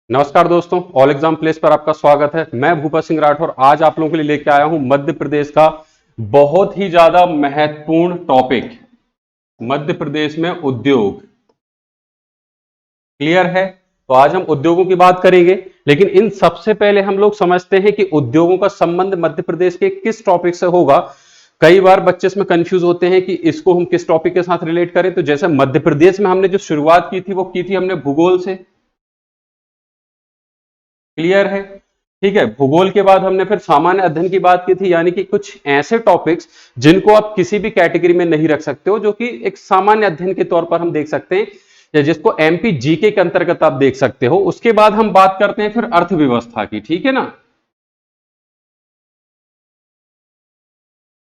नमस्कार दोस्तों, all exam place पर आपका स्वागत है। मैं भूपत सिंह राठौर आज आप लोगों के लिए लेके आया हूं मध्य प्रदेश का बहुत ही ज्यादा महत्वपूर्ण टॉपिक, मध्य प्रदेश में उद्योग। क्लियर है? तो आज हम उद्योगों की बात करेंगे, लेकिन इन सबसे पहले हम लोग समझते हैं कि उद्योगों का संबंध मध्य प्रदेश के किस टॉपिक से होगा। कई बार बच्चे इसमें कंफ्यूज होते हैं कि इसको हम किस टॉपिक के साथ रिलेट करें। तो जैसे मध्य प्रदेश में हमने जो शुरुआत की थी वो की थी हमने भूगोल से। क्लियर है? ठीक है, भूगोल के बाद हमने फिर सामान्य अध्ययन की बात की थी, यानी कि कुछ ऐसे टॉपिक्स जिनको आप किसी भी कैटेगरी में नहीं रख सकते हो, जो कि एक सामान्य अध्ययन के तौर पर हम देख सकते हैं, या जिसको एमपी जीके के अंतर्गत आप देख सकते हो। उसके बाद हम बात करते हैं फिर अर्थव्यवस्था की। ठीक है ना?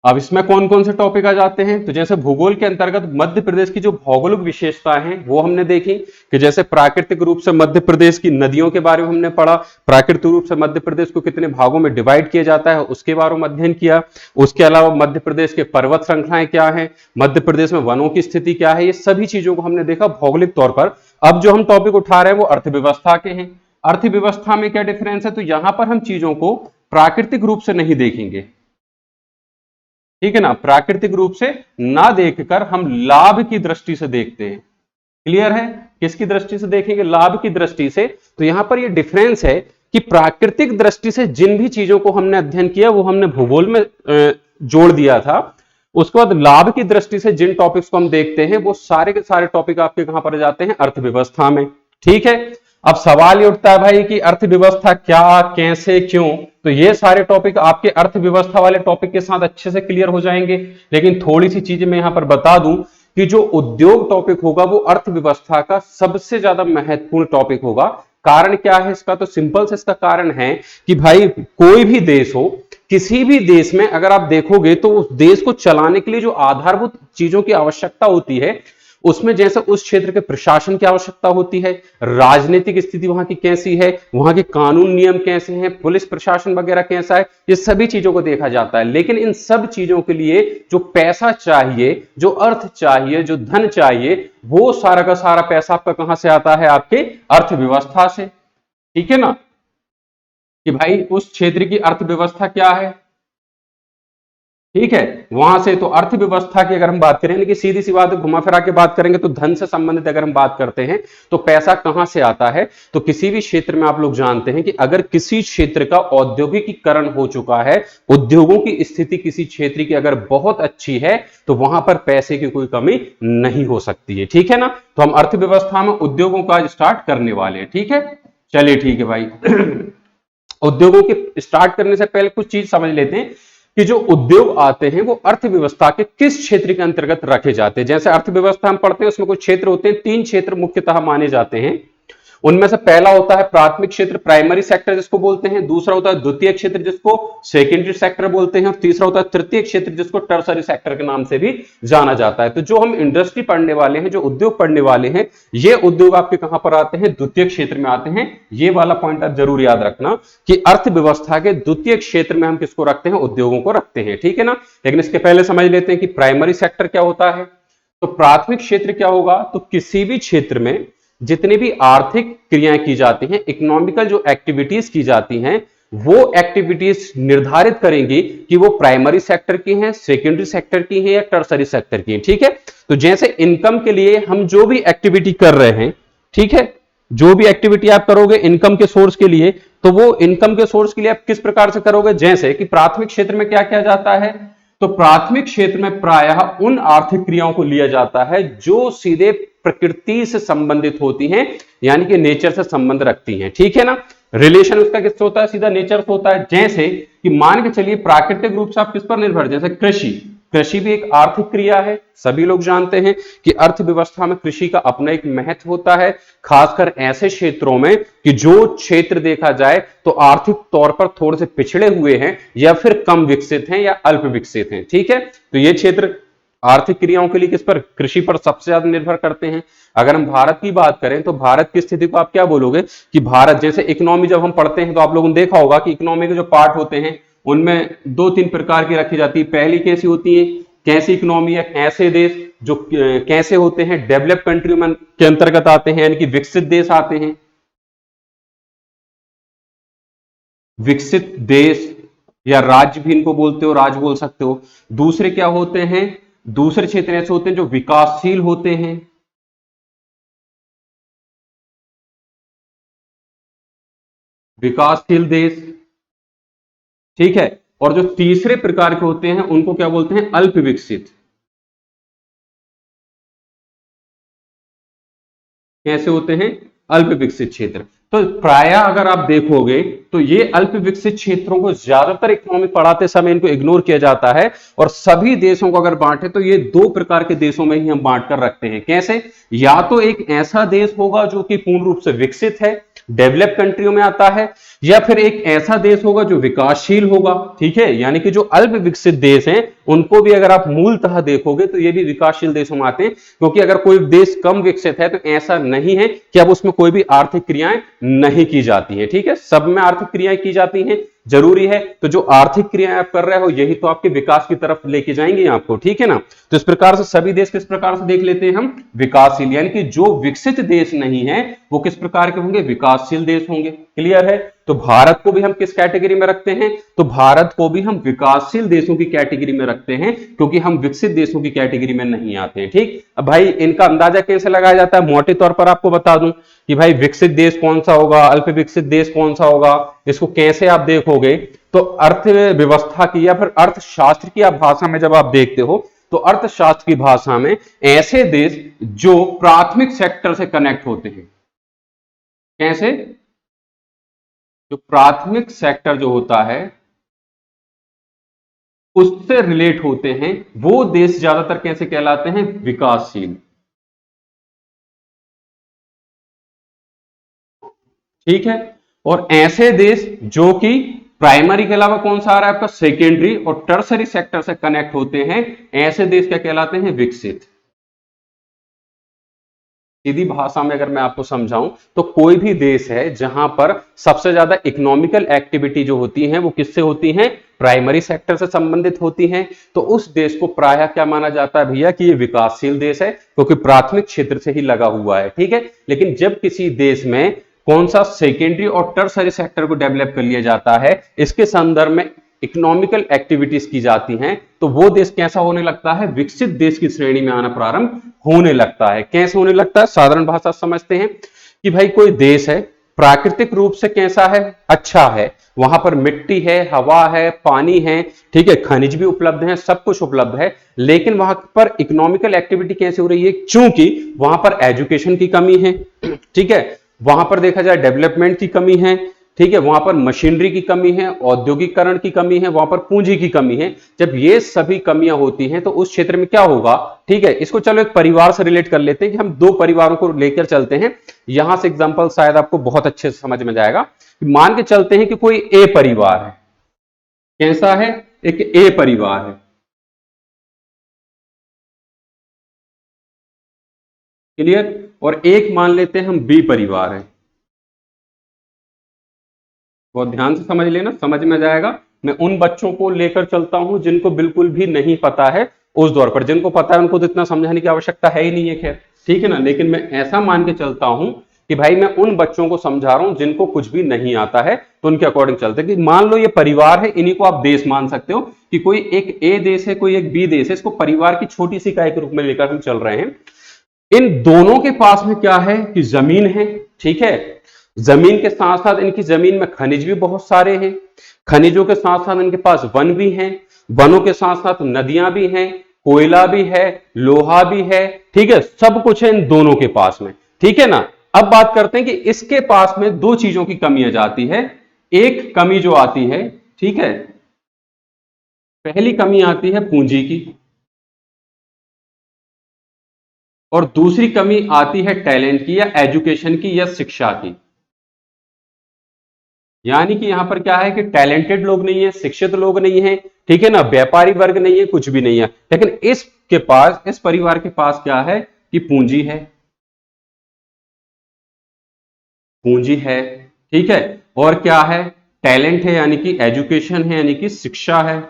अब इसमें कौन कौन से टॉपिक आ जाते हैं, तो जैसे भूगोल के अंतर्गत मध्य प्रदेश की जो भौगोलिक विशेषताएं हैं वो हमने देखी, कि जैसे प्राकृतिक रूप से मध्य प्रदेश की नदियों के बारे में हमने पढ़ा, प्राकृतिक रूप से मध्य प्रदेश को कितने भागों में डिवाइड किया जाता है उसके बारे में अध्ययन किया। उसके अलावा मध्य प्रदेश के पर्वत श्रृंखलाएं क्या है, मध्य प्रदेश में वनों की स्थिति क्या है, ये सभी चीजों को हमने देखा भौगोलिक तौर पर। अब जो हम टॉपिक उठा रहे हैं वो अर्थव्यवस्था के हैं। अर्थव्यवस्था में क्या डिफरेंस है, तो यहां पर हम चीजों को प्राकृतिक रूप से नहीं देखेंगे। ठीक है ना? प्राकृतिक रूप से ना देखकर हम लाभ की दृष्टि से देखते हैं। क्लियर है? किसकी दृष्टि से देखेंगे? लाभ की दृष्टि से। तो यहां पर ये डिफरेंस है कि प्राकृतिक दृष्टि से जिन भी चीजों को हमने अध्ययन किया वो हमने भूगोल में जोड़ दिया था। उसके बाद लाभ की दृष्टि से जिन टॉपिक्स को हम देखते हैं वो सारे के सारे टॉपिक आपके कहां पर जाते हैं? अर्थव्यवस्था में। ठीक है? अब सवाल ये उठता है भाई कि अर्थव्यवस्था क्या, कैसे, क्यों। तो ये सारे टॉपिक आपके अर्थव्यवस्था वाले टॉपिक के साथ अच्छे से क्लियर हो जाएंगे। लेकिन थोड़ी सी चीजें मैं यहां पर बता दूं कि जो उद्योग टॉपिक होगा वो अर्थव्यवस्था का सबसे ज्यादा महत्वपूर्ण टॉपिक होगा। कारण क्या है इसका? तो सिंपल से इसका कारण है कि भाई कोई भी देश हो, किसी भी देश में अगर आप देखोगे तो उस देश को चलाने के लिए जो आधारभूत चीजों की आवश्यकता होती है, उसमें जैसे उस क्षेत्र के प्रशासन की आवश्यकता होती है, राजनीतिक स्थिति वहां की कैसी है, वहां के कानून नियम कैसे हैं, पुलिस प्रशासन वगैरह कैसा है, ये सभी चीजों को देखा जाता है। लेकिन इन सब चीजों के लिए जो पैसा चाहिए, जो अर्थ चाहिए, जो धन चाहिए, वो सारा का सारा पैसा आपका कहां से आता है? आपके अर्थव्यवस्था से। ठीक है ना? कि भाई उस क्षेत्र की अर्थव्यवस्था क्या है। ठीक है? वहां से तो अर्थव्यवस्था की अगर हम बात करें, लेकिन सीधी सी बात घुमा फिरा के बात करेंगे तो धन से संबंधित अगर हम बात करते हैं तो पैसा कहां से आता है? तो किसी भी क्षेत्र में आप लोग जानते हैं कि अगर किसी क्षेत्र का औद्योगिकीकरण हो चुका है, उद्योगों की स्थिति किसी क्षेत्र की अगर बहुत अच्छी है, तो वहां पर पैसे की कोई कमी नहीं हो सकती है। ठीक है ना? तो हम अर्थव्यवस्था में उद्योगों का स्टार्ट करने वाले हैं। ठीक है? चलिए ठीक है भाई। उद्योगों के स्टार्ट करने से पहले कुछ चीज समझ लेते हैं कि जो उद्योग आते हैं वो अर्थव्यवस्था के किस क्षेत्र के अंतर्गत रखे जाते हैं। जैसे अर्थव्यवस्था हम पढ़ते हैं उसमें कुछ क्षेत्र होते हैं, तीन क्षेत्र मुख्यतः माने जाते हैं। उनमें से पहला होता है प्राथमिक क्षेत्र, प्राइमरी सेक्टर जिसको बोलते हैं। दूसरा होता है द्वितीय क्षेत्र जिसको सेकेंडरी सेक्टर बोलते हैं। और तीसरा होता है तृतीय क्षेत्र जिसको टर्सरी सेक्टर के नाम से भी जाना जाता है। तो जो हम इंडस्ट्री पढ़ने वाले हैं, जो उद्योग पढ़ने वाले हैं, ये उद्योग आपके कहां पर आते हैं? द्वितीय क्षेत्र में आते हैं। ये वाला पॉइंट आप जरूर याद रखना कि अर्थव्यवस्था के द्वितीय क्षेत्र में हम किसको रखते हैं? उद्योगों को रखते हैं। ठीक है ना? लेकिन इसके पहले समझ लेते हैं कि प्राइमरी सेक्टर क्या होता है। तो प्राथमिक क्षेत्र क्या होगा? तो किसी भी क्षेत्र में जितनी भी आर्थिक क्रियाएं की जाती हैं, इकोनॉमिकल जो एक्टिविटीज की जाती हैं, वो एक्टिविटीज निर्धारित करेंगी कि वो प्राइमरी सेक्टर की हैं, सेकेंडरी सेक्टर की हैं या टर्सरी सेक्टर की हैं। ठीक है? तो जैसे इनकम के लिए हम जो भी एक्टिविटी कर रहे हैं, ठीक है, जो भी एक्टिविटी आप करोगे इनकम के सोर्स के लिए, तो वो इनकम के सोर्स के लिए आप किस प्रकार से करोगे? जैसे कि प्राथमिक क्षेत्र में क्या किया जाता है, तो प्राथमिक क्षेत्र में प्रायः उन आर्थिक क्रियाओं को लिया जाता है जो सीधे प्रकृति से संबंधित होती हैं, यानी कि नेचर से संबंध रखती हैं। ठीक है ना? रिलेशन उसका किससे होता है? सीधा नेचर से होता है। जैसे कि मान के चलिए प्राकृतिक रूप से आप किस पर निर्भर, जैसे कृषि। कृषि भी एक आर्थिक क्रिया है। सभी लोग जानते हैं कि अर्थव्यवस्था में कृषि का अपना एक महत्व होता है, खासकर ऐसे क्षेत्रों में कि जो क्षेत्र देखा जाए तो आर्थिक तौर पर थोड़े से पिछड़े हुए हैं या फिर कम विकसित हैं या अल्प विकसित हैं। ठीक है? तो ये क्षेत्र आर्थिक क्रियाओं के लिए किस पर? कृषि पर सबसे ज्यादा निर्भर करते हैं। अगर हम भारत की बात करें तो भारत की स्थिति को आप क्या बोलोगे कि भारत, जैसे इकोनॉमी जब हम पढ़ते हैं तो आप लोगों ने देखा होगा कि इकोनॉमी के जो पार्ट होते हैं उनमें दो तीन प्रकार की रखी जाती है। पहली कैसी होती है? कैसी इकोनॉमी है? ऐसे देश जो कैसे होते हैं? डेवलप कंट्री के अंतर्गत आते हैं, यानी कि विकसित देश आते हैं। विकसित देश या राज्य भी इनको बोलते हो, राज्य बोल सकते हो। दूसरे क्या होते हैं, दूसरे क्षेत्र ऐसे होते हैं जो विकासशील होते हैं, विकासशील देश, ठीक है। और जो तीसरे प्रकार के होते हैं उनको क्या बोलते हैं, अल्प विकसित। कैसे होते हैं, अल्प विकसित क्षेत्र। तो प्राय अगर आप देखोगे तो ये अल्प विकसित क्षेत्रों को ज्यादातर इकोनॉमी पढ़ाते समय इनको इग्नोर किया जाता है, और सभी देशों को अगर बांटे तो ये दो प्रकार के देशों में ही हम बांट कर रखते हैं। कैसे, या तो एक ऐसा देश होगा जो कि पूर्ण रूप से विकसित है, डेवलप कंट्रियों में आता है, या फिर एक ऐसा देश होगा जो विकासशील होगा, ठीक है। यानी कि जो अल्प विकसित देश हैं उनको भी अगर आप मूलतः देखोगे तो ये भी विकासशील देशों में आते हैं, क्योंकि अगर कोई देश कम विकसित है तो ऐसा नहीं है कि अब उसमें कोई भी आर्थिक क्रियाएं नहीं की जाती है, ठीक है। सब में आर्थिक क्रियाएं की जाती हैं, जरूरी है। तो जो आर्थिक क्रियाएं आप कर रहे हो यही तो आपके विकास की तरफ लेके जाएंगे आपको, ठीक है ना। तो इस प्रकार से सभी देश किस प्रकार से देख लेते हैं हम, विकासशील। यानी कि जो विकसित देश नहीं है वो किस प्रकार के होंगे, विकासशील देश होंगे। क्लियर है। तो भारत को भी हम किस कैटेगरी में रखते हैं, तो भारत को भी हम विकासशील देशों की कैटेगरी में रखते हैं, क्योंकि हम विकसित देशों की कैटेगरी में नहीं आते हैं, ठीक। अब भाई इनका अंदाजा कैसे लगाया जाता है, मोटे तौर पर आपको बता दूं कि भाई विकसित देश कौन सा होगा, अल्प विकसित देश कौन सा होगा, इसको कैसे आप देखोगे। तो अर्थव्यवस्था की या फिर अर्थशास्त्र की आप भाषा में जब आप देखते हो तो अर्थशास्त्र की भाषा में ऐसे देश जो प्राथमिक सेक्टर से कनेक्ट होते हैं। कैसे, जो प्राथमिक सेक्टर जो होता है उससे रिलेट होते हैं वो देश ज्यादातर कैसे कहलाते हैं, विकासशील, ठीक है। और ऐसे देश जो कि प्राइमरी के अलावा कौन सा आ रहा है आपका, सेकेंडरी और टर्सरी सेक्टर से कनेक्ट होते हैं, ऐसे देश क्या कहलाते हैं, विकसित। सीधी भाषा में अगर मैं आपको समझाऊं तो कोई भी देश है जहां पर सबसे ज्यादा इकोनॉमिकल एक्टिविटी जो होती है वो किससे होती है, प्राइमरी सेक्टर से संबंधित होती हैं, तो उस देश को प्रायः क्या माना जाता है भैया कि ये विकासशील देश है, क्योंकि प्राथमिक क्षेत्र से ही लगा हुआ है, ठीक है। लेकिन जब किसी देश में कौन सा सेकेंडरी और टर्सरी सेक्टर को डेवलप कर लिया जाता है, इसके संदर्भ में इकोनॉमिकल एक्टिविटीज की जाती हैं, तो वो देश कैसा होने लगता है, विकसित देश की श्रेणी में आना प्रारंभ होने लगता है। कैसे होने लगता है, साधारण भाषा समझते हैं कि भाई कोई देश है, प्राकृतिक रूप से कैसा है, अच्छा है, वहां पर मिट्टी है, हवा है, पानी है, ठीक है, खनिज भी उपलब्ध है, सब कुछ उपलब्ध है, लेकिन वहां पर इकोनॉमिकल एक्टिविटी कैसे हो रही है, चूंकि वहां पर एजुकेशन की कमी है, ठीक है, वहां पर देखा जाए डेवलपमेंट की कमी है, ठीक है, वहां पर मशीनरी की कमी है, औद्योगिकरण की कमी है, वहां पर पूंजी की कमी है। जब ये सभी कमियां होती हैं तो उस क्षेत्र में क्या होगा, ठीक है। इसको चलो एक परिवार से रिलेट कर लेते हैं कि हम दो परिवारों को लेकर चलते हैं, यहां से एग्जांपल शायद आपको बहुत अच्छे से समझ में जाएगा। मान के चलते हैं कि कोई ए परिवार है, कैसा है, एक ए परिवार है, क्लियर। और एक मान लेते हैं हम बी परिवार है, बहुत ध्यान से समझ लेना, समझ में जाएगा। मैं उन बच्चों को लेकर चलता हूं जिनको बिल्कुल भी नहीं पता है उस दौर पर, जिनको पता है उनको तो इतना समझाने की आवश्यकता है ही नहीं है, खैर ठीक है ना। लेकिन मैं ऐसा मान के चलता हूं कि भाई मैं उन बच्चों को समझा रहा हूं जिनको कुछ भी नहीं आता है, तो उनके अकॉर्डिंग चलते हैं कि मान लो ये परिवार है, इन्हीं को आप देश मान सकते हो कि कोई एक ए देश है, कोई एक बी देश है, इसको परिवार की छोटी सी इकाई के रूप में लेकर हम चल रहे हैं। इन दोनों के पास में क्या है कि जमीन है, ठीक है। जमीन के साथ साथ इनकी जमीन में खनिज भी बहुत सारे हैं, खनिजों के साथ साथ इनके पास वन भी हैं, वनों के साथ साथ नदियां भी हैं, कोयला भी है, लोहा भी है, ठीक है, सब कुछ है इन दोनों के पास में, ठीक है ना। अब बात करते हैं कि इसके पास में दो चीजों की कमी आ जाती है। एक कमी जो आती है, ठीक है, पहली कमी आती है पूंजी की, और दूसरी कमी आती है टैलेंट की या एजुकेशन की या शिक्षा की। यानी कि यहां पर क्या है कि टैलेंटेड लोग नहीं है, शिक्षित लोग नहीं है, ठीक है ना, व्यापारी वर्ग नहीं है, कुछ भी नहीं है, लेकिन इसके पास, इस परिवार के पास क्या है कि पूंजी है, पूंजी है, ठीक है, और क्या है, टैलेंट है यानी कि एजुकेशन है यानी कि शिक्षा है,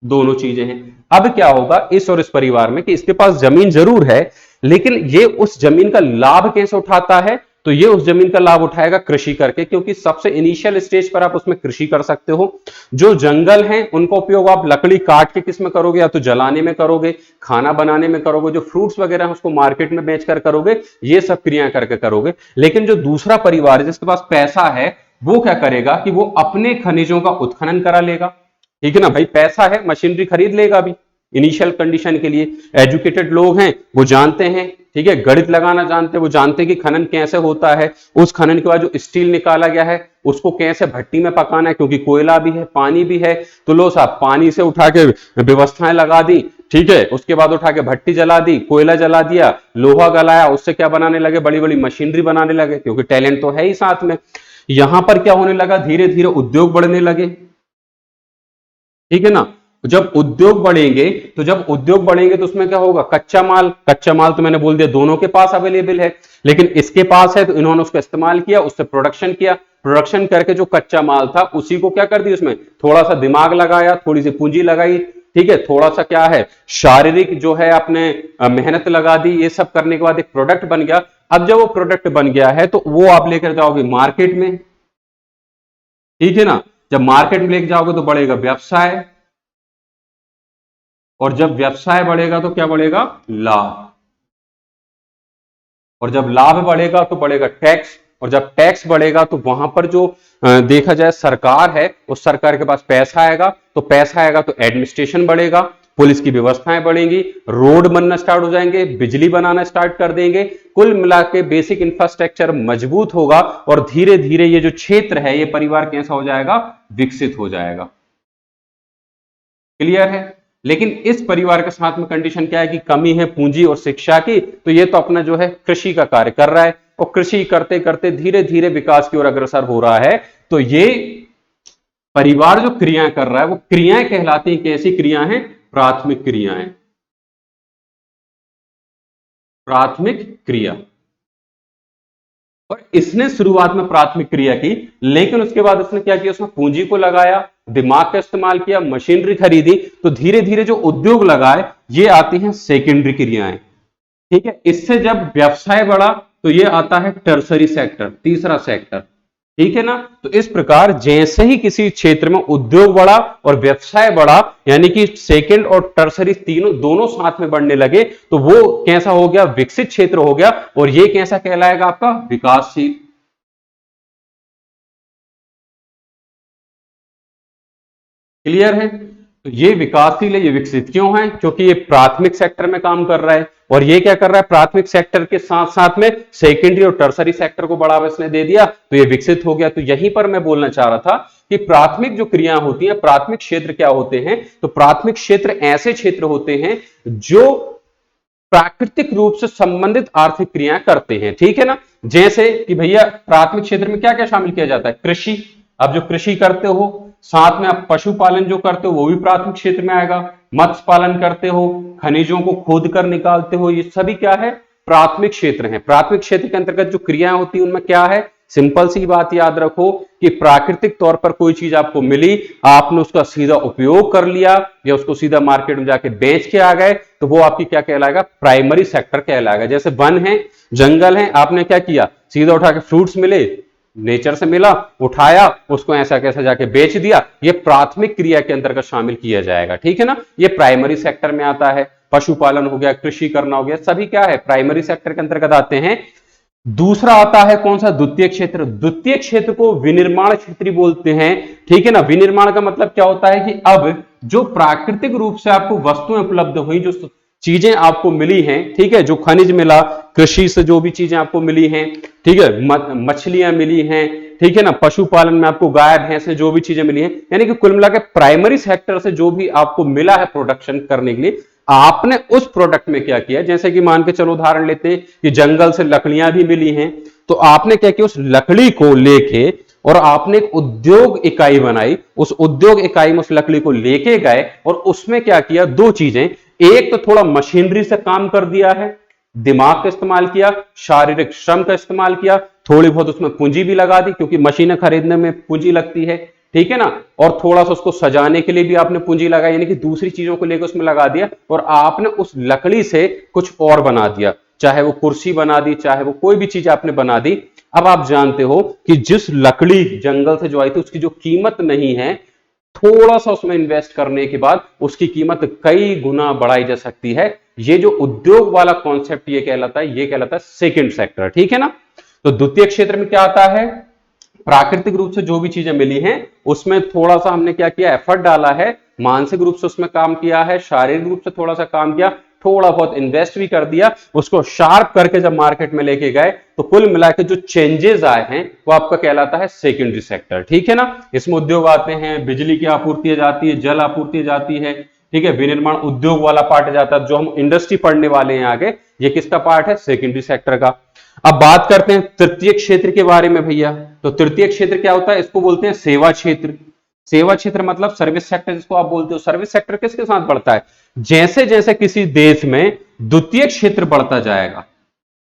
दोनों चीजें हैं। अब क्या होगा इस और इस परिवार में कि इसके पास जमीन जरूर है, लेकिन ये उस जमीन का लाभ कैसे उठाता है, तो ये उस जमीन का लाभ उठाएगा कृषि करके, क्योंकि सबसे इनिशियल स्टेज पर आप उसमें कृषि कर सकते हो। जो जंगल हैं उनका उपयोग आप लकड़ी काट के किस में करोगे, या तो जलाने में करोगे, खाना बनाने में करोगे, जो फ्रूट्स वगैरह हैं उसको मार्केट में बेचकर करोगे, ये सब क्रिया करके करोगे। लेकिन जो दूसरा परिवार है जिसके पास पैसा है, वो क्या करेगा कि वो अपने खनिजों का उत्खनन करा लेगा। ठीक है ना भाई, पैसा है, मशीनरी खरीद लेगा अभी इनिशियल कंडीशन के लिए। एजुकेटेड लोग हैं, वो जानते हैं, ठीक है, गणित लगाना जानते हैं, वो जानते हैं कि खनन कैसे होता है, उस खनन के बाद जो स्टील निकाला गया है उसको कैसे भट्टी में पकाना है, क्योंकि कोयला भी है, पानी भी है। तो लो साहब, पानी से उठा के व्यवस्थाएं लगा दी, ठीक है, उसके बाद उठा के भट्टी जला दी, कोयला जला दिया, लोहा गलाया, उससे क्या बनाने लगे, बड़ी बड़ी मशीनरी बनाने लगे, क्योंकि टैलेंट तो है ही साथ में। यहां पर क्या होने लगा, धीरे धीरे उद्योग बढ़ने लगे। ठीक है ना, जब उद्योग बढ़ेंगे तो उसमें क्या होगा, कच्चा माल तो मैंने बोल दिया दोनों के पास अवेलेबल है, लेकिन इसके पास है तो इन्होंने उसका इस्तेमाल किया, उससे प्रोडक्शन करके जो कच्चा माल था उसी को क्या कर दिया, उसमें थोड़ा सा दिमाग लगाया, थोड़ी सी पूंजी लगाई, ठीक है, थोड़ा सा क्या है, शारीरिक जो है अपने मेहनत लगा दी, ये सब करने के बाद एक प्रोडक्ट बन गया। अब जब वो प्रोडक्ट बन गया है तो वो आप लेकर जाओगे मार्केट में, ठीक है ना, जब मार्केट में लेकर जाओगे तो बढ़ेगा व्यवसाय, और जब व्यवसाय बढ़ेगा तो क्या बढ़ेगा, लाभ, और जब लाभ बढ़ेगा तो बढ़ेगा टैक्स, और जब टैक्स बढ़ेगा तो वहां पर जो देखा जाए सरकार है, उस सरकार के पास पैसा आएगा, तो एडमिनिस्ट्रेशन बढ़ेगा, पुलिस की व्यवस्थाएं बढ़ेंगी, रोड बनना स्टार्ट हो जाएंगे, बिजली बनाना स्टार्ट कर देंगे, कुल मिला के बेसिक इंफ्रास्ट्रक्चर मजबूत होगा, और धीरे धीरे ये जो क्षेत्र है, ये परिवार कैसा हो जाएगा, विकसित हो जाएगा। क्लियर है। लेकिन इस परिवार के साथ में कंडीशन क्या है कि कमी है पूंजी और शिक्षा की, तो ये तो अपना जो है कृषि का कार्य कर रहा है, और कृषि करते करते धीरे धीरे विकास की ओर अग्रसर हो रहा है। तो ये परिवार जो क्रियाएं कर रहा है वो क्रियाएं कहलाती हैं। कैसी क्रियाएं हैं, प्राथमिक क्रियाएं, प्राथमिक क्रिया। और इसने शुरुआत में प्राथमिक क्रिया की, लेकिन उसके बाद उसने क्या किया, उसने पूंजी को लगाया, दिमाग का इस्तेमाल किया, मशीनरी खरीदी, तो धीरे धीरे जो उद्योग लगाए, ये आती हैं सेकेंडरी क्रियाएं। ठीक है, इससे जब व्यवसाय बढ़ा तो ये आता है टर्सरी सेक्टर, तीसरा सेक्टर। ठीक है ना, तो इस प्रकार जैसे ही किसी क्षेत्र में उद्योग बढ़ा और व्यवसाय बढ़ा, यानी कि सेकंड और टर्सरी दोनों साथ में बढ़ने लगे, तो वो कैसा हो गया, विकसित क्षेत्र हो गया, और ये कैसा कहलाएगा, आपका विकासशील। क्लियर है। तो ये विकासशील है, ये विकसित क्यों है, क्योंकि ये प्राथमिक सेक्टर में काम कर रहा है, और ये क्या कर रहा है, प्राथमिक सेक्टर के साथ साथ में सेकेंडरी और टर्सरी सेक्टर को बढ़ावा इसने दे दिया, तो ये विकसित हो गया। तो यहीं पर मैं बोलना चाह रहा था कि प्राथमिक जो क्रिया होती है, प्राथमिक क्षेत्र क्या होते हैं, तो प्राथमिक क्षेत्र ऐसे क्षेत्र होते हैं जो प्राकृतिक रूप से संबंधित आर्थिक क्रियाएं करते हैं। ठीक है ना, जैसे कि भैया प्राथमिक क्षेत्र में क्या क्या शामिल किया जाता है, कृषि, आप जो कृषि करते हो, साथ में आप पशुपालन जो करते हो वो भी प्राथमिक क्षेत्र में आएगा, मत्स्य पालन करते हो, खनिजों को खोद कर निकालते हो, ये सभी क्या है, प्राथमिक क्षेत्र है। प्राथमिक क्षेत्र के अंतर्गत जो क्रियाएं होती है उनमें क्या है, सिंपल सी बात याद रखो कि प्राकृतिक तौर पर कोई चीज आपको मिली, आपने उसका सीधा उपयोग कर लिया या उसको सीधा मार्केट में जाके बेच के आ गए, तो वो आपकी क्या कहलाएगा, प्राइमरी सेक्टर कहलाएगा। जैसे वन है, जंगल है, आपने क्या किया, सीधा उठा के फ्रूट्स मिले, नेचर से मिला, उठाया, उसको ऐसा कैसा जाके बेच दिया, ये प्राथमिक क्रिया के अंतर्गत शामिल किया जाएगा। ठीक है ना, ये प्राइमरी सेक्टर में आता है। पशुपालन हो गया, कृषि करना हो गया, सभी क्या है, प्राइमरी सेक्टर के अंतर्गत आते हैं। दूसरा आता है कौन सा, द्वितीय क्षेत्र। द्वितीय क्षेत्र को विनिर्माण क्षेत्र बोलते हैं। ठीक है ना, विनिर्माण का मतलब क्या होता है कि अब जो प्राकृतिक रूप से आपको वस्तुएं उपलब्ध हुई, जो चीजें आपको मिली हैं, ठीक है, जो खनिज मिला, कृषि से जो भी चीजें आपको मिली हैं, ठीक है, मछलियां मिली हैं, ठीक है ना, पशुपालन में आपको गाय भैंस से जो भी चीजें मिली हैं, यानी कि कुल मिला के प्राइमरी सेक्टर से जो भी आपको मिला है प्रोडक्शन करने के लिए, आपने उस प्रोडक्ट में क्या किया, जैसे कि मान के चलो उदाहरण लेते हैं कि जंगल से लकड़ियां भी मिली हैं, तो आपने क्या किया, उस लकड़ी को लेके और आपने एक उद्योग इकाई बनाई, उस उद्योग इकाई में उस लकड़ी को लेके गए और उसमें क्या किया, दो चीजें, एक तो थोड़ा मशीनरी से काम कर दिया है, दिमाग का इस्तेमाल किया, शारीरिक श्रम का इस्तेमाल किया, थोड़ी बहुत उसमें पूंजी भी लगा दी, क्योंकि मशीनें खरीदने में पूंजी लगती है, ठीक है ना, और थोड़ा सा उसको सजाने के लिए भी आपने पूंजी लगाई, यानी कि दूसरी चीजों को लेकर उसमें लगा दिया, और आपने उस लकड़ी से कुछ और बना दिया। चाहे वो कुर्सी बना दी, चाहे वो कोई भी चीज आपने बना दी। अब आप जानते हो कि जिस लकड़ी जंगल से जो आई थी उसकी जो कीमत नहीं है, थोड़ा सा उसमें इन्वेस्ट करने के बाद उसकी कीमत कई गुना बढ़ाई जा सकती है। ये जो उद्योग वाला कॉन्सेप्ट ये कहलाता है, ये कहलाता है सेकंड सेक्टर, ठीक है ना। तो द्वितीय क्षेत्र में क्या आता है, प्राकृतिक रूप से जो भी चीजें मिली हैं उसमें थोड़ा सा हमने क्या किया, एफर्ट डाला है, मानसिक रूप से उसमें काम किया है, शारीरिक रूप से थोड़ा सा काम किया, थोड़ा बहुत इन्वेस्ट भी कर दिया, उसको शार्प करके जब मार्केट में लेके गए तो कुल मिलाकर जो चेंजेस आए हैं वो आपका कहलाता है सेकेंडरी सेक्टर, ठीक है ना। इसमें उद्योग आते हैं, बिजली की आपूर्ति जाती है, जल आपूर्ति जाती है, ठीक है, विनिर्माण उद्योग वाला पार्ट जाता है, जो हम इंडस्ट्री पढ़ने वाले हैं आगे, ये किसका पार्ट है, सेकेंडरी सेक्टर का। अब बात करते हैं तृतीय क्षेत्र के बारे में भैया। तो तृतीय क्षेत्र क्या होता है, इसको बोलते हैं सेवा क्षेत्र। सेवा क्षेत्र मतलब सर्विस सेक्टर जिसको आप बोलते हो। सर्विस सेक्टर किसके साथ बढ़ता है, जैसे जैसे किसी देश में द्वितीय क्षेत्र बढ़ता जाएगा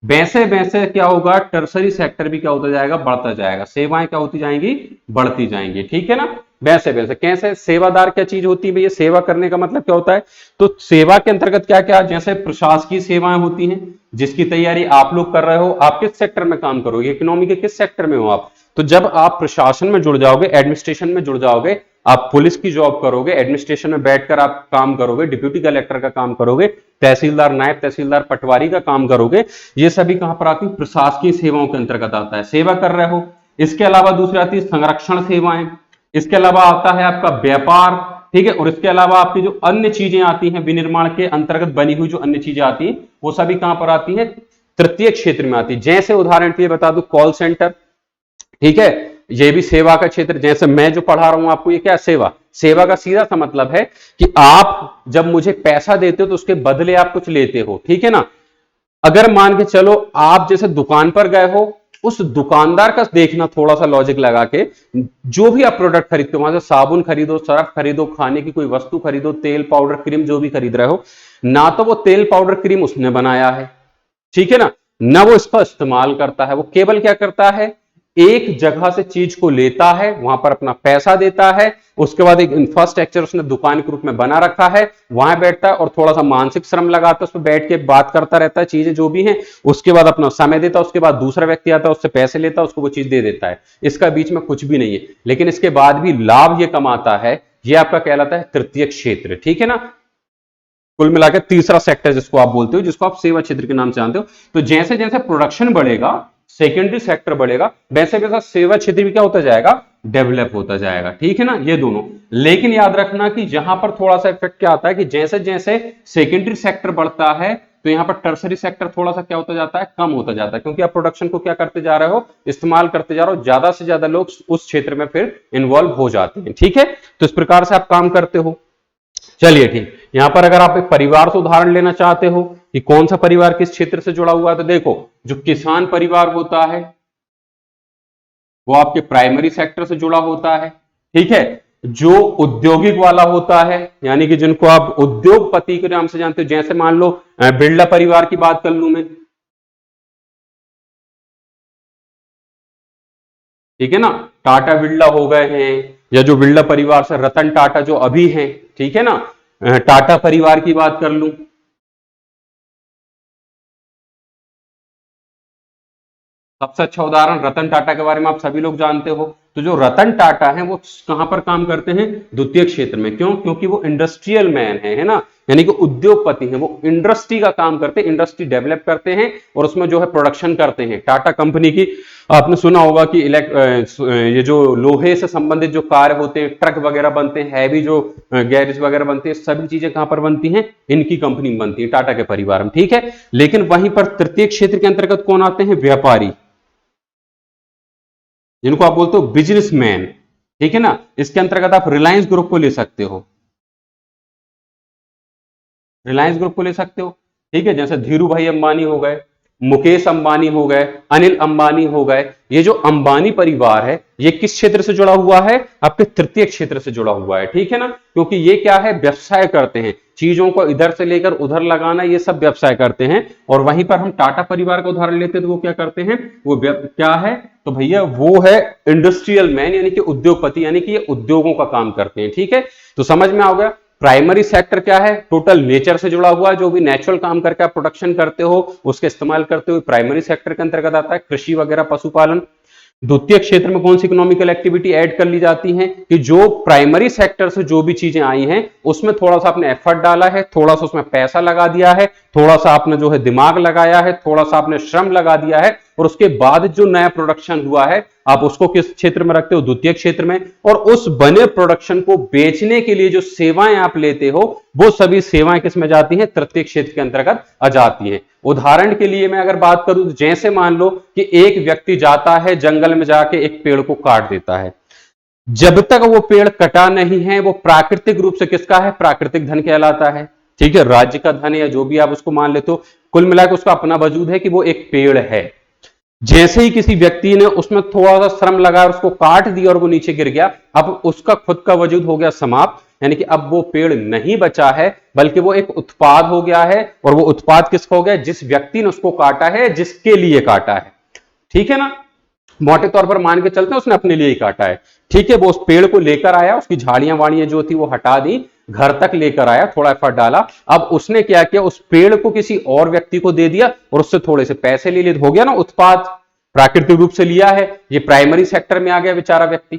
वैसे वैसे क्या होगा, टर्सरी सेक्टर भी क्या होता जाएगा, बढ़ता जाएगा, सेवाएं क्या होती जाएंगी, बढ़ती जाएंगी, ठीक है ना। वैसे वैसे कैसे, सेवादार क्या चीज होती है भैया, सेवा करने का मतलब क्या होता है, तो सेवा के अंतर्गत क्या क्या, जैसे प्रशासकीय सेवाएं होती हैं जिसकी तैयारी आप लोग कर रहे हो। आप किस सेक्टर में काम करोगे, इकोनॉमी के किस सेक्टर में हो आप, तो जब आप प्रशासन में जुड़ जाओगे, एडमिनिस्ट्रेशन में जुड़ जाओगे, आप पुलिस की जॉब करोगे, एडमिनिस्ट्रेशन में बैठकर आप काम करोगे, डिप्यूटी कलेक्टर का काम करोगे, तहसीलदार, नायब तहसीलदार, पटवारी का काम करोगे, ये सभी कहां पर आती है, प्रशासकीय सेवाओं के अंतर्गत आता है, सेवा कर रहे हो। इसके अलावा दूसरी आती है संरक्षण सेवाएं, इसके अलावा आता है आपका व्यापार, ठीक है, और इसके अलावा आपकी जो अन्य चीजें आती हैं विनिर्माण के अंतर्गत बनी हुई जो अन्य चीजें आती हैं वो सभी कहां पर आती हैं, तृतीय क्षेत्र में आती है। जैसे उदाहरण के लिए बता दूं, कॉल सेंटर, ठीक है, ये भी सेवा का क्षेत्र। जैसे मैं जो पढ़ा रहा हूं आपको, ये क्या, सेवा। सेवा का सीधा सा मतलब है कि आप जब मुझे पैसा देते हो तो उसके बदले आप कुछ लेते हो, ठीक है ना। अगर मान के चलो आप जैसे दुकान पर गए हो, उस दुकानदार का देखना, थोड़ा सा लॉजिक लगा के, जो भी आप प्रोडक्ट खरीदते हो, वहां से साबुन खरीदो, सर्फ खरीदो, खाने की कोई वस्तु खरीदो, तेल पाउडर क्रीम जो भी खरीद रहे हो, ना तो वो तेल पाउडर क्रीम उसने बनाया है, ठीक है ना, ना वो इसका इस्तेमाल करता है, वो केवल क्या करता है, एक जगह से चीज को लेता है, वहां पर अपना पैसा देता है, उसके बाद एक इंफ्रास्ट्रक्चर उसने दुकान के रूप में बना रखा है, वहां बैठता है और थोड़ा सा मानसिक श्रम लगाता है, उस पर बैठ के बात करता रहता है, चीजें जो भी हैं, उसके बाद अपना समय देता है, उसके बाद दूसरा व्यक्ति आता है, उससे पैसे लेता है, उसको वो चीज दे देता है, इसका बीच में कुछ भी नहीं है, लेकिन इसके बाद भी लाभ ये कमाता है, ये आपका कहलाता है तृतीय क्षेत्र, ठीक है ना। कुल मिलाकर तीसरा सेक्टर जिसको आप बोलते हो, जिसको आप सेवा क्षेत्र के नाम से जानते हो। तो जैसे जैसे प्रोडक्शन बढ़ेगा, सेकेंडरी सेक्टर बढ़ेगा, वैसे वैसा सेवा क्षेत्र भी क्या होता जाएगा, डेवलप होता जाएगा, ठीक है ना, ये दोनों। लेकिन याद रखना कि यहां पर थोड़ा सा इफेक्ट क्या आता है कि जैसे जैसे सेकेंडरी सेक्टर बढ़ता है तो यहां पर टर्सरी सेक्टर थोड़ा सा क्या होता जाता है, कम होता जाता है, क्योंकि आप प्रोडक्शन को क्या करते जा रहे हो, इस्तेमाल करते जा रहे हो, ज्यादा से ज्यादा लोग उस क्षेत्र में फिर इन्वॉल्व हो जाते हैं, ठीक है। तो इस प्रकार से आप काम करते हो। चलिए ठीक, यहां पर अगर आप एक परिवार से उदाहरण लेना चाहते हो कि कौन सा परिवार किस क्षेत्र से जुड़ा हुआ है, तो देखो, जो किसान परिवार होता है वो आपके प्राइमरी सेक्टर से जुड़ा होता है, ठीक है। जो औद्योगिक वाला होता है, यानी कि जिनको आप उद्योगपति के नाम से जानते हो, जैसे मान लो बिरला परिवार की बात कर लूं मैं, ठीक है ना, टाटा बिरला हो गए हैं, या जो बिरला परिवार से रतन टाटा जो अभी हैं, ठीक है ना, टाटा परिवार की बात कर लूं, सबसे अच्छा उदाहरण रतन टाटा के बारे में आप सभी लोग जानते हो। तो जो रतन टाटा हैं वो कहां पर काम करते हैं, द्वितीय क्षेत्र में। क्यों, क्योंकि वो इंडस्ट्रियल मैन है ना, यानी कि उद्योगपति हैं, वो इंडस्ट्री का काम करते हैं, इंडस्ट्री डेवलप करते हैं और उसमें जो है प्रोडक्शन करते हैं। टाटा कंपनी की आपने सुना होगा कि ये जो लोहे से संबंधित जो कार्य होते हैं, ट्रक वगैरह बनते हैं, हैवी जो गैरेज वगैरह बनते हैं, सभी चीजें कहां पर बनती हैं, इनकी कंपनी में बनती है, टाटा के परिवार में, ठीक है। लेकिन वहीं पर तृतीय क्षेत्र के अंतर्गत कौन आते हैं, व्यापारी, जिनको आप बोलते हो बिजनेसमैन, ठीक है ना। इसके अंतर्गत आप रिलायंस ग्रुप को ले सकते हो, रिलायंस ग्रुप को ले सकते हो, ठीक है। जैसे धीरू भाई अंबानी हो गए, मुकेश अंबानी हो गए, अनिल अंबानी हो गए, ये जो अंबानी परिवार है ये किस क्षेत्र से जुड़ा हुआ है, आपके तृतीय क्षेत्र से जुड़ा हुआ है, ठीक है ना। क्योंकि ये क्या है, व्यवसाय करते हैं, चीजों को इधर से लेकर उधर लगाना, ये सब व्यवसाय करते हैं। और वहीं पर हम टाटा परिवार का उदाहरण लेते हैं तो वो क्या करते हैं, वो क्या है, तो भैया वो है इंडस्ट्रियल मैन, यानी कि उद्योगपति, यानी कि ये उद्योगों का काम करते हैं, ठीक है। तो समझ में आ गया, प्राइमरी सेक्टर क्या है? टोटल नेचर से जुड़ा हुआ, जो भी नेचुरल काम करके आप प्रोडक्शन करते हो उसके इस्तेमाल करते हुए प्राइमरी सेक्टर के अंतर्गत आता है, कृषि वगैरह, पशुपालन। द्वितीय क्षेत्र में कौन सी इकोनॉमिकल एक्टिविटी ऐड कर ली जाती है कि जो प्राइमरी सेक्टर से जो भी चीजें आई हैं उसमें थोड़ा सा आपने एफर्ट डाला है, थोड़ा सा उसमें पैसा लगा दिया है, थोड़ा सा आपने जो है दिमाग लगाया है, थोड़ा सा आपने श्रम लगा दिया है, और उसके बाद जो नया प्रोडक्शन हुआ है आप उसको किस क्षेत्र में रखते हो? द्वितीय क्षेत्र में। और उस बने प्रोडक्शन को बेचने के लिए जो सेवाएं आप लेते हो वो सभी सेवाएं किस में जाती हैं? तृतीय क्षेत्र के अंतर्गत आ जाती हैं। उदाहरण के लिए मैं अगर बात करूं तो जैसे मान लो कि एक व्यक्ति जाता है जंगल में जाके एक पेड़ को काट देता है, जब तक वो पेड़ कटा नहीं है वो प्राकृतिक रूप से किसका है? प्राकृतिक धन कहलाता है। ठीक है, राज्य का धन या जो भी आप उसको मान लेते हो, कुल मिलाकर उसका अपना वजूद है कि वो एक पेड़ है। जैसे ही किसी व्यक्ति ने उसमें थोड़ा सा श्रम लगाया, उसको काट दिया और वो नीचे गिर गया, अब उसका खुद का वजूद हो गया समाप्त, यानी कि अब वो पेड़ नहीं बचा है बल्कि वो एक उत्पाद हो गया है। और वो उत्पाद किसका हो गया? जिस व्यक्ति ने उसको काटा है, जिसके लिए काटा है। ठीक है ना, मोटे तौर पर मान के चलते हैं उसने अपने लिए ही काटा है। ठीक है, वो उस पेड़ को लेकर आया, उसकी झाड़ियां वाड़ियां जो थी वो हटा दी, घर तक लेकर आया, थोड़ा एफर्ट डाला। अब उसने क्या किया? उस पेड़ को किसी और व्यक्ति को दे दिया और उससे थोड़े से पैसे ले लिए, हो गया ना उत्पाद। प्राकृतिक रूप से लिया है, ये प्राइमरी सेक्टर में आ गया बेचारा व्यक्ति।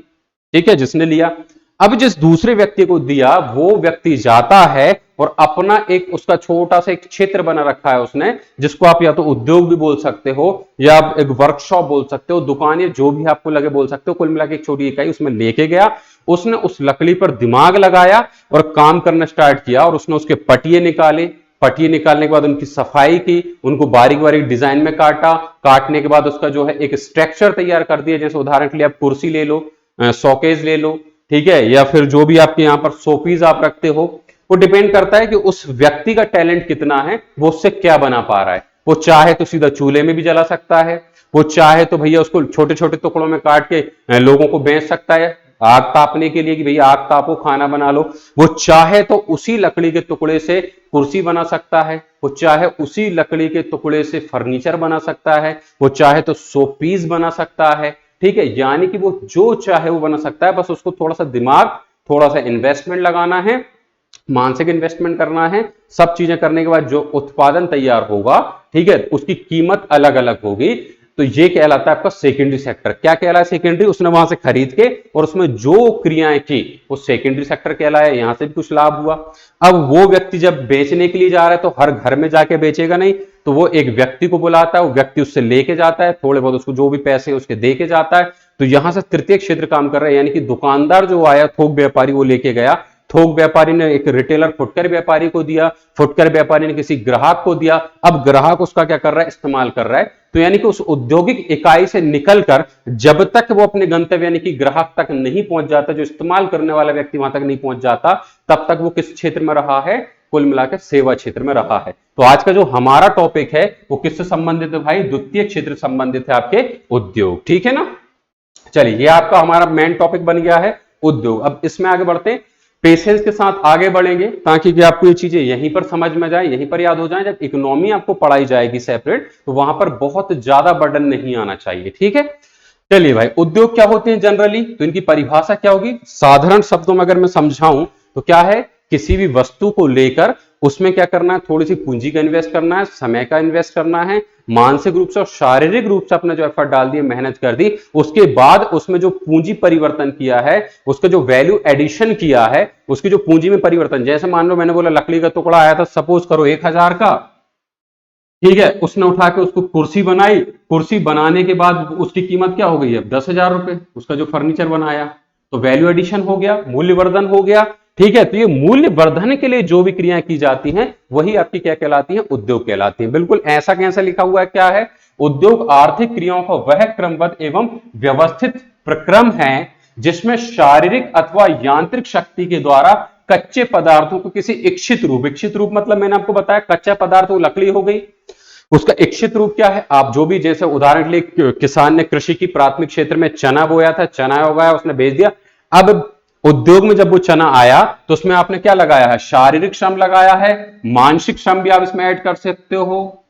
ठीक है, जिसने लिया। अब जिस दूसरे व्यक्ति को दिया वो व्यक्ति जाता है और अपना एक उसका छोटा सा एक क्षेत्र बना रखा है उसने, जिसको आप या तो उद्योग भी बोल सकते हो या आप एक वर्कशॉप बोल सकते हो, दुकान या जो भी आपको लगे बोल सकते हो। कुल मिलाकर एक छोटी इकाई उसमें लेके गया, उसने उस लकड़ी पर दिमाग लगाया और काम करना स्टार्ट किया, और उसने उसके पटिए निकाले। पटिए निकालने के बाद उनकी सफाई की, उनको बारीक बारीक डिजाइन में काटा, काटने के बाद उसका जो है एक स्ट्रक्चर तैयार कर दिया। जैसे उदाहरण के लिए आप कुर्सी ले लो, शोकेस ले लो, ठीक है, या फिर जो भी आपके यहां पर शोपीस आप रखते हो, वो डिपेंड करता है कि उस व्यक्ति का टैलेंट कितना है, वो उससे क्या बना पा रहा है। वो चाहे तो सीधा चूल्हे में भी जला सकता है, वो चाहे तो भैया उसको छोटे छोटे टुकड़ों में काट के लोगों को बेच सकता है आग तापने के लिए कि भैया आग तापो, खाना बना लो। वो चाहे तो उसी लकड़ी के टुकड़े से कुर्सी बना सकता है, वो चाहे उसी लकड़ी के टुकड़े से फर्नीचर बना सकता है, वो चाहे तो शोपीस बना सकता है। ठीक है, यानी कि वो जो चाहे वो बना सकता है, बस उसको थोड़ा सा दिमाग, थोड़ा सा इन्वेस्टमेंट लगाना है, मानसिक इन्वेस्टमेंट करना है। सब चीजें करने के बाद जो उत्पादन तैयार होगा, ठीक है, उसकी कीमत अलग अलग होगी। तो ये कहलाता है आपका सेकेंडरी सेक्टर। क्या कहलाया है सेकेंडरी? उसने वहां से खरीद के और उसमें जो क्रियाएं की वो सेकेंडरी सेक्टर कहलाया। यहां से भी कुछ लाभ हुआ। अब वो व्यक्ति जब बेचने के लिए जा रहा है तो हर घर में जाके बेचेगा नहीं, तो वो एक व्यक्ति को बुलाता है, वो व्यक्ति उससे लेके जाता है, थोड़े बहुत उसको जो भी पैसे उसके दे के जाता है। तो यहां से तृतीय क्षेत्र काम कर रहा है, यानी कि दुकानदार जो आया, थोक व्यापारी, वो लेके गया, थोक व्यापारी ने एक रिटेलर फुटकर व्यापारी को दिया, फुटकर व्यापारी ने किसी ग्राहक को दिया, अब ग्राहक उसका क्या कर रहा है? इस्तेमाल कर रहा है। तो यानी कि उस औद्योगिक इकाई से निकलकर जब तक वो अपने गंतव्य यानी कि ग्राहक तक नहीं पहुंच जाता, जो इस्तेमाल करने वाला व्यक्ति वहां तक नहीं पहुंच जाता, तब तक वो किस क्षेत्र में रहा है? कुल मिलाकर सेवा क्षेत्र में रहा है। तो आज का जो हमारा टॉपिक है वो किससे संबंधित है भाई? द्वितीय क्षेत्र संबंधित है आपके उद्योग। ठीक है ना, चलिए ये आपका हमारा मेन टॉपिक बन गया है उद्योग। अब इसमें आगे बढ़ते हैं, पेशेंस के साथ आगे बढ़ेंगे ताकि कि आपको ये चीजें यहीं पर समझ में जाए, यहीं पर याद हो जाए। जब इकोनॉमी आपको पढ़ाई जाएगी सेपरेट, तो वहां पर बहुत ज्यादा बर्डन नहीं आना चाहिए। ठीक है, चलिए भाई, उद्योग क्या होते हैं जनरली? तो इनकी परिभाषा क्या होगी? साधारण शब्दों में अगर मैं समझाऊं तो क्या है? किसी भी वस्तु को लेकर उसमें क्या करना है? थोड़ी सी पूंजी का इन्वेस्ट करना है, समय का इन्वेस्ट करना है, मानसिक रूप से और शारीरिक रूप से अपने जो एफर्ट डाल दिए, मेहनत कर दी, उसके बाद उसमें जो पूंजी परिवर्तन किया है, उसका जो वैल्यू एडिशन किया है, उसकी जो पूंजी में परिवर्तन, जैसे मान लो मैंने बोला लकड़ी का टुकड़ा आया था, सपोज करो 1000 का, ठीक है, उसने उठा के उसको कुर्सी बनाई, कुर्सी बनाने के बाद उसकी कीमत क्या हो गई? अब 10,000 रुपए, उसका जो फर्नीचर बनाया, तो वैल्यू एडिशन हो गया, मूल्य वर्धन हो गया। ठीक है, तो ये मूल्य वर्धन के लिए जो भी क्रियाएं की जाती हैं वही आपकी क्या कहलाती हैं? उद्योग कहलाती हैं। बिल्कुल ऐसा कैसे लिखा हुआ है, क्या है? उद्योग आर्थिक क्रियाओं का वह क्रमबद्ध एवं व्यवस्थित प्रक्रम है जिसमें शारीरिक अथवा यांत्रिक शक्ति के द्वारा कच्चे पदार्थों को किसी इच्छित रूप मतलब मैंने आपको बताया कच्चा पदार्थ वो लकड़ी हो गई, उसका इच्छित रूप क्या है? आप जो भी, जैसे उदाहरण के लिए किसान ने कृषि की प्राथमिक क्षेत्र में चना बोया था, चना उगाया, उसने बेच दिया। अब उद्योग में जब वो चना आया तो उसमें आपने क्या लगाया है? शारीरिक श्रम लगाया है, मानसिक श्रम भी आप इसमें ऐड कर सकते हो,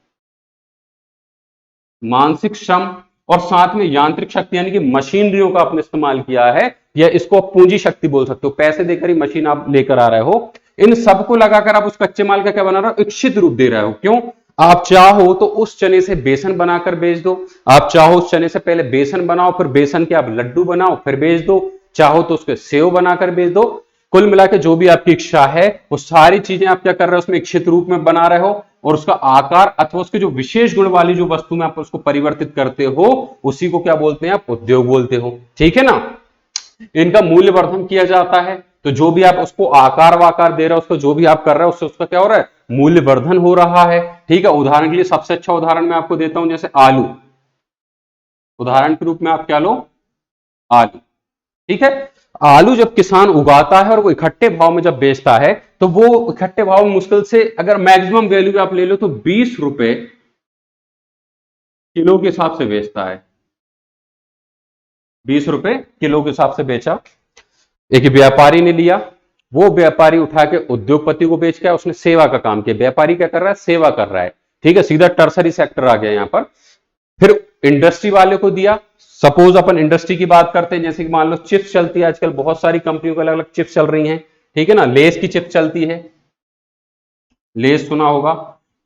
मानसिक श्रम, और साथ में यांत्रिक शक्ति यानी कि मशीनरियों का आपने इस्तेमाल किया है, या इसको आप पूंजी शक्ति बोल सकते हो, पैसे देकर ही मशीन आप लेकर आ रहे हो। इन सबको लगाकर आप उस कच्चे माल का क्या बना रहे हो, इच्छित रूप दे रहे हो। क्यों? आप चाहो तो उस चने से बेसन बनाकर बेच दो, आप चाहो उस चने से पहले बेसन बनाओ, फिर बेसन के आप लड्डू बनाओ, फिर बेच दो, चाहो तो उसके सेव बनाकर बेच दो। कुल मिला के जो भी आपकी इच्छा है वो सारी चीजें आप क्या कर रहे हो, उसमें इच्छित रूप में बना रहे हो, और उसका आकार अथवा उसके जो विशेष गुण वाली जो वस्तु में आप उसको परिवर्तित करते हो, उसी को क्या बोलते हैं, आप उद्योग बोलते हो। ठीक है ना? इनका मूल्यवर्धन किया जाता है, तो जो भी आप उसको आकार वाकार दे रहे हो, उसको जो भी आप कर रहे हो, उससे उसका क्या हो रहा है, मूल्यवर्धन हो रहा है। ठीक है? उदाहरण के लिए सबसे अच्छा उदाहरण मैं आपको देता हूं, जैसे आलू। उदाहरण के रूप में आप क्या लो, आलू। ठीक है? आलू जब किसान उगाता है और वो इकट्ठे भाव में जब बेचता है, तो वो इकट्ठे भाव में मुश्किल से अगर मैक्सिमम वैल्यू आप ले लो तो 20 रुपए किलो के हिसाब से बेचता है। 20 रुपए किलो के हिसाब से बेचा। एक व्यापारी ने लिया, वो व्यापारी उठा के उद्योगपति को बेच के आया, उसने सेवा का काम किया। व्यापारी क्या कर रहा है, सेवा कर रहा है। ठीक है? सीधा टर्सरी सेक्टर आ गया यहां पर। फिर इंडस्ट्री वाले को दिया। सपोज अपन इंडस्ट्री की बात करते हैं, जैसे कि मान लो चिप्स चलती है आजकल, बहुत सारी कंपनियों की अलग अलग चिप्स चल रही हैं। ठीक है ना? लेस की चिप्स चलती है, लेस सुना होगा।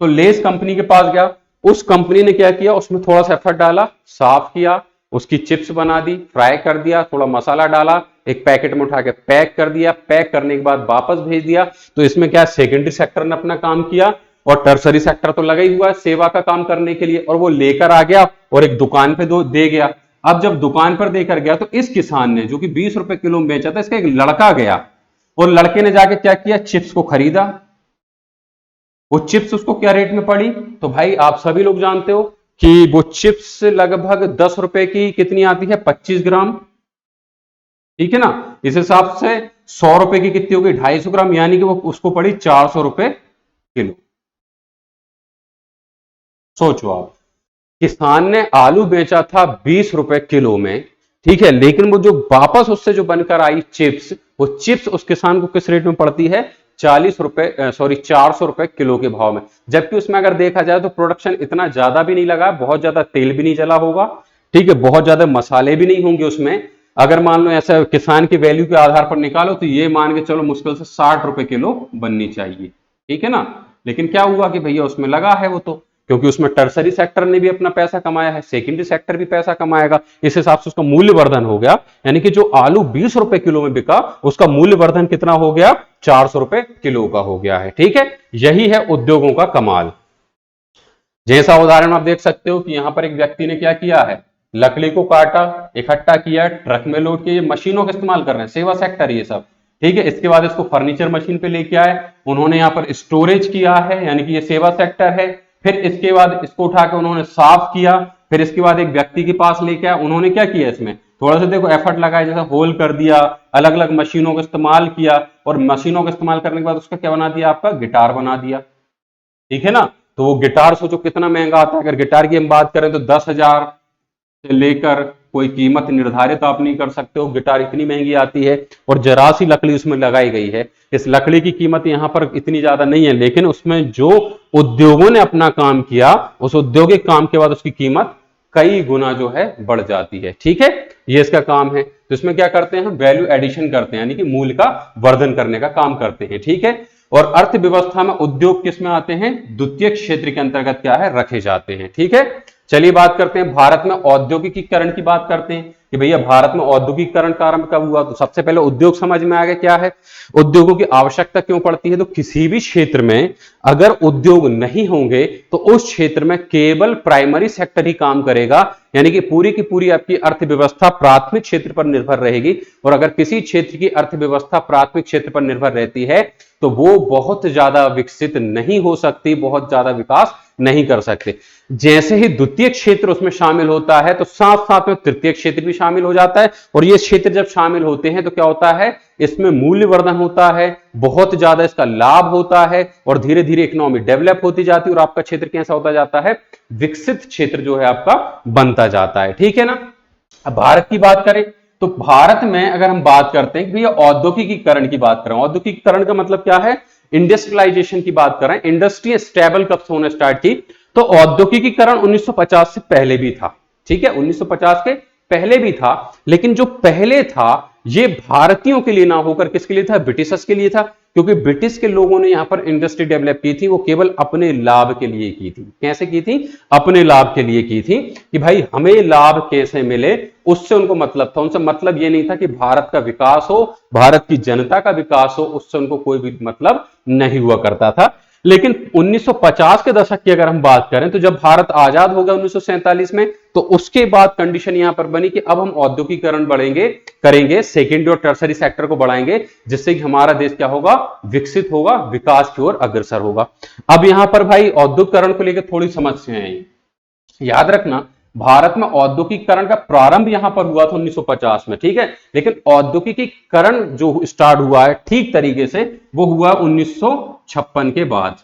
तो लेस कंपनी के पास गया, उस कंपनी ने क्या किया, उसमें थोड़ा सा एफर्ट डाला, साफ किया, उसकी चिप्स बना दी, फ्राई कर दिया, थोड़ा मसाला डाला, एक पैकेट में उठा के पैक कर दिया, पैक करने के बाद वापस भेज दिया। तो इसमें क्या, सेकेंडरी सेक्टर ने अपना काम किया और टर्सरी सेक्टर तो लगा ही हुआ है सेवा का काम करने के लिए, और वो लेकर आ गया और एक दुकान पे दे गया। अब जब दुकान पर देकर गया तो इस किसान ने, जो कि 20 रुपए किलो में बेचा था, इसका एक लड़का गया और लड़के ने जाके क्या किया, चिप्स को खरीदा। वो चिप्स उसको क्या रेट में पड़ी, तो भाई आप सभी लोग जानते हो कि वो चिप्स लगभग 10 रुपए की कितनी आती है, 25 ग्राम। ठीक है ना? इस हिसाब से 100 रुपए की कितनी होगी, 250 ग्राम, यानी कि वो उसको पड़ी 400 रुपए किलो। सोचो आप, किसान ने आलू बेचा था 20 रुपए किलो में। ठीक है? लेकिन वो जो वापस उससे जो बनकर आई चिप्स, वो चिप्स उस किसान को किस रेट में पड़ती है, 40 रुपए, सॉरी 400 रुपए किलो के भाव में। जबकि उसमें अगर देखा जाए तो प्रोडक्शन इतना ज्यादा भी नहीं लगा, बहुत ज्यादा तेल भी नहीं जला होगा। ठीक है? बहुत ज्यादा मसाले भी नहीं होंगे उसमें। अगर मान लो ऐसा किसान की वैल्यू के आधार पर निकालो तो ये मान के चलो मुश्किल से 60 रुपए किलो बननी चाहिए। ठीक है ना? लेकिन क्या हुआ कि भैया उसमें लगा है वो, तो क्योंकि उसमें टर्सरी सेक्टर ने भी अपना पैसा कमाया है, सेकेंडरी सेक्टर भी पैसा कमाएगा, इस हिसाब से उसका मूल्य वर्धन हो गया। यानी कि जो आलू 20 रुपए किलो में बिका, उसका मूल्य वर्धन कितना हो गया, 400 रुपए किलो का हो गया है। ठीक है? यही है उद्योगों का कमाल। जैसा उदाहरण आप देख सकते हो कि यहां पर एक व्यक्ति ने क्या किया है, लकड़ी को काटा, इकट्ठा किया, ट्रक में लोड किया, मशीनों का इस्तेमाल कर रहे हैं, सेवा सेक्टर ये सब। ठीक है? इसके बाद इसको फर्नीचर मशीन पे लेके आए, उन्होंने यहाँ पर स्टोरेज किया है, यानी कि ये सेवा सेक्टर है। फिर इसके बाद इसको उठा के उन्होंने साफ किया, फिर इसके बाद एक व्यक्ति के पास लेके आए, उन्होंने क्या किया, इसमें थोड़ा सा देखो एफर्ट लगाया, जैसे होल कर दिया, अलग अलग मशीनों का इस्तेमाल किया, और मशीनों का इस्तेमाल करने के बाद उसका क्या बना दिया, आपका गिटार बना दिया। ठीक है ना? तो वो गिटार सोचो कितना महंगा आता है। अगर गिटार की हम बात करें तो 10,000 से लेकर, कोई कीमत निर्धारित आप नहीं कर सकते हो, गिटार इतनी महंगी आती है, और जरा सी लकड़ी उसमें लगाई गई है। इस लकड़ी की कीमत यहां पर इतनी ज्यादा नहीं है, लेकिन उसमें जो उद्योगों ने अपना काम किया, उस औद्योगिक काम के बाद उसकी कीमत कई गुना जो है बढ़ जाती है। ठीक है? ये इसका काम है। तो इसमें क्या करते हैं, वैल्यू एडिशन करते हैं, यानी कि मूल्य का वर्धन करने का काम करते हैं। ठीक है? और अर्थव्यवस्था में उद्योग किस में आते हैं, द्वितीय क्षेत्र के अंतर्गत क्या है, रखे जाते हैं। ठीक है? चलिए बात करते हैं भारत में औद्योगिकीकरण की बात करते हैं कि भैया भारत में औद्योगिकीकरण का आरंभ कब हुआ। तो सबसे पहले उद्योग समझ में आ गया क्या है, उद्योगों की आवश्यकता क्यों पड़ती है। तो किसी भी क्षेत्र में अगर उद्योग नहीं होंगे तो उस क्षेत्र में केवल प्राइमरी सेक्टर ही काम करेगा, यानी कि की पूरी आपकी अर्थव्यवस्था प्राथमिक क्षेत्र पर निर्भर रहेगी। और अगर किसी क्षेत्र की अर्थव्यवस्था प्राथमिक क्षेत्र पर निर्भर रहती है तो वो बहुत ज्यादा विकसित नहीं हो सकती, बहुत ज्यादा विकास नहीं कर सकते। जैसे ही द्वितीय क्षेत्र उसमें शामिल होता है तो साथ साथ में तृतीय क्षेत्र भी शामिल हो जाता है, और ये क्षेत्र जब शामिल होते हैं तो क्या होता है, इसमें मूल्य वर्धन होता है, बहुत ज्यादा इसका लाभ होता है, और धीरे धीरे इकोनॉमी डेवलप होती जाती है, और आपका क्षेत्र कैसा होता जाता है, विकसित क्षेत्र जो है आपका बनता जाता है। ठीक है ना? अब भारत की बात करें तो भारत में अगर हम बात करते हैं कि भैया औद्योगिकीकरण की बात करें, औद्योगिकीकरण का मतलब क्या है, इंडस्ट्रियलाइजेशन की बात कर रहे हैं। इंडस्ट्री स्टेबल कब से होने स्टार्ट की, तो औद्योगिकीकरण 1950 से पहले भी था। ठीक है? 1950 के पहले भी था, लेकिन जो पहले था ये भारतीयों के लिए ना होकर किसके लिए था, ब्रिटिशर्स के लिए था। क्योंकि ब्रिटिश के लोगों ने यहां पर इंडस्ट्री डेवलप की थी, वो केवल अपने लाभ के लिए की थी। कैसे की थी? अपने लाभ के लिए की थी कि भाई हमें लाभ कैसे मिले, उससे उनको मतलब था। उनसे मतलब ये नहीं था कि भारत का विकास हो, भारत की जनता का विकास हो, उससे उनको कोई भी मतलब नहीं हुआ करता था। लेकिन 1950 के दशक की अगर हम बात करें तो जब भारत आजाद हो गया 1947 में, तो उसके बाद कंडीशन यहां पर बनी कि अब हम औद्योगिकरण बढ़ेंगे, करेंगे, सेकेंडरी और टर्सरी सेक्टर को बढ़ाएंगे, जिससे कि हमारा देश क्या होगा? विकसित होगा, विकास की ओर अग्रसर होगा। अब यहां पर भाई औद्योगिकरण को लेकर थोड़ी समस्याएं आई। याद रखना, भारत में औद्योगिकरण का प्रारंभ यहां पर हुआ था 1950 में, ठीक है, लेकिन औद्योगिकीकरण जो स्टार्ट हुआ है ठीक तरीके से, वो हुआ 1956 के बाद।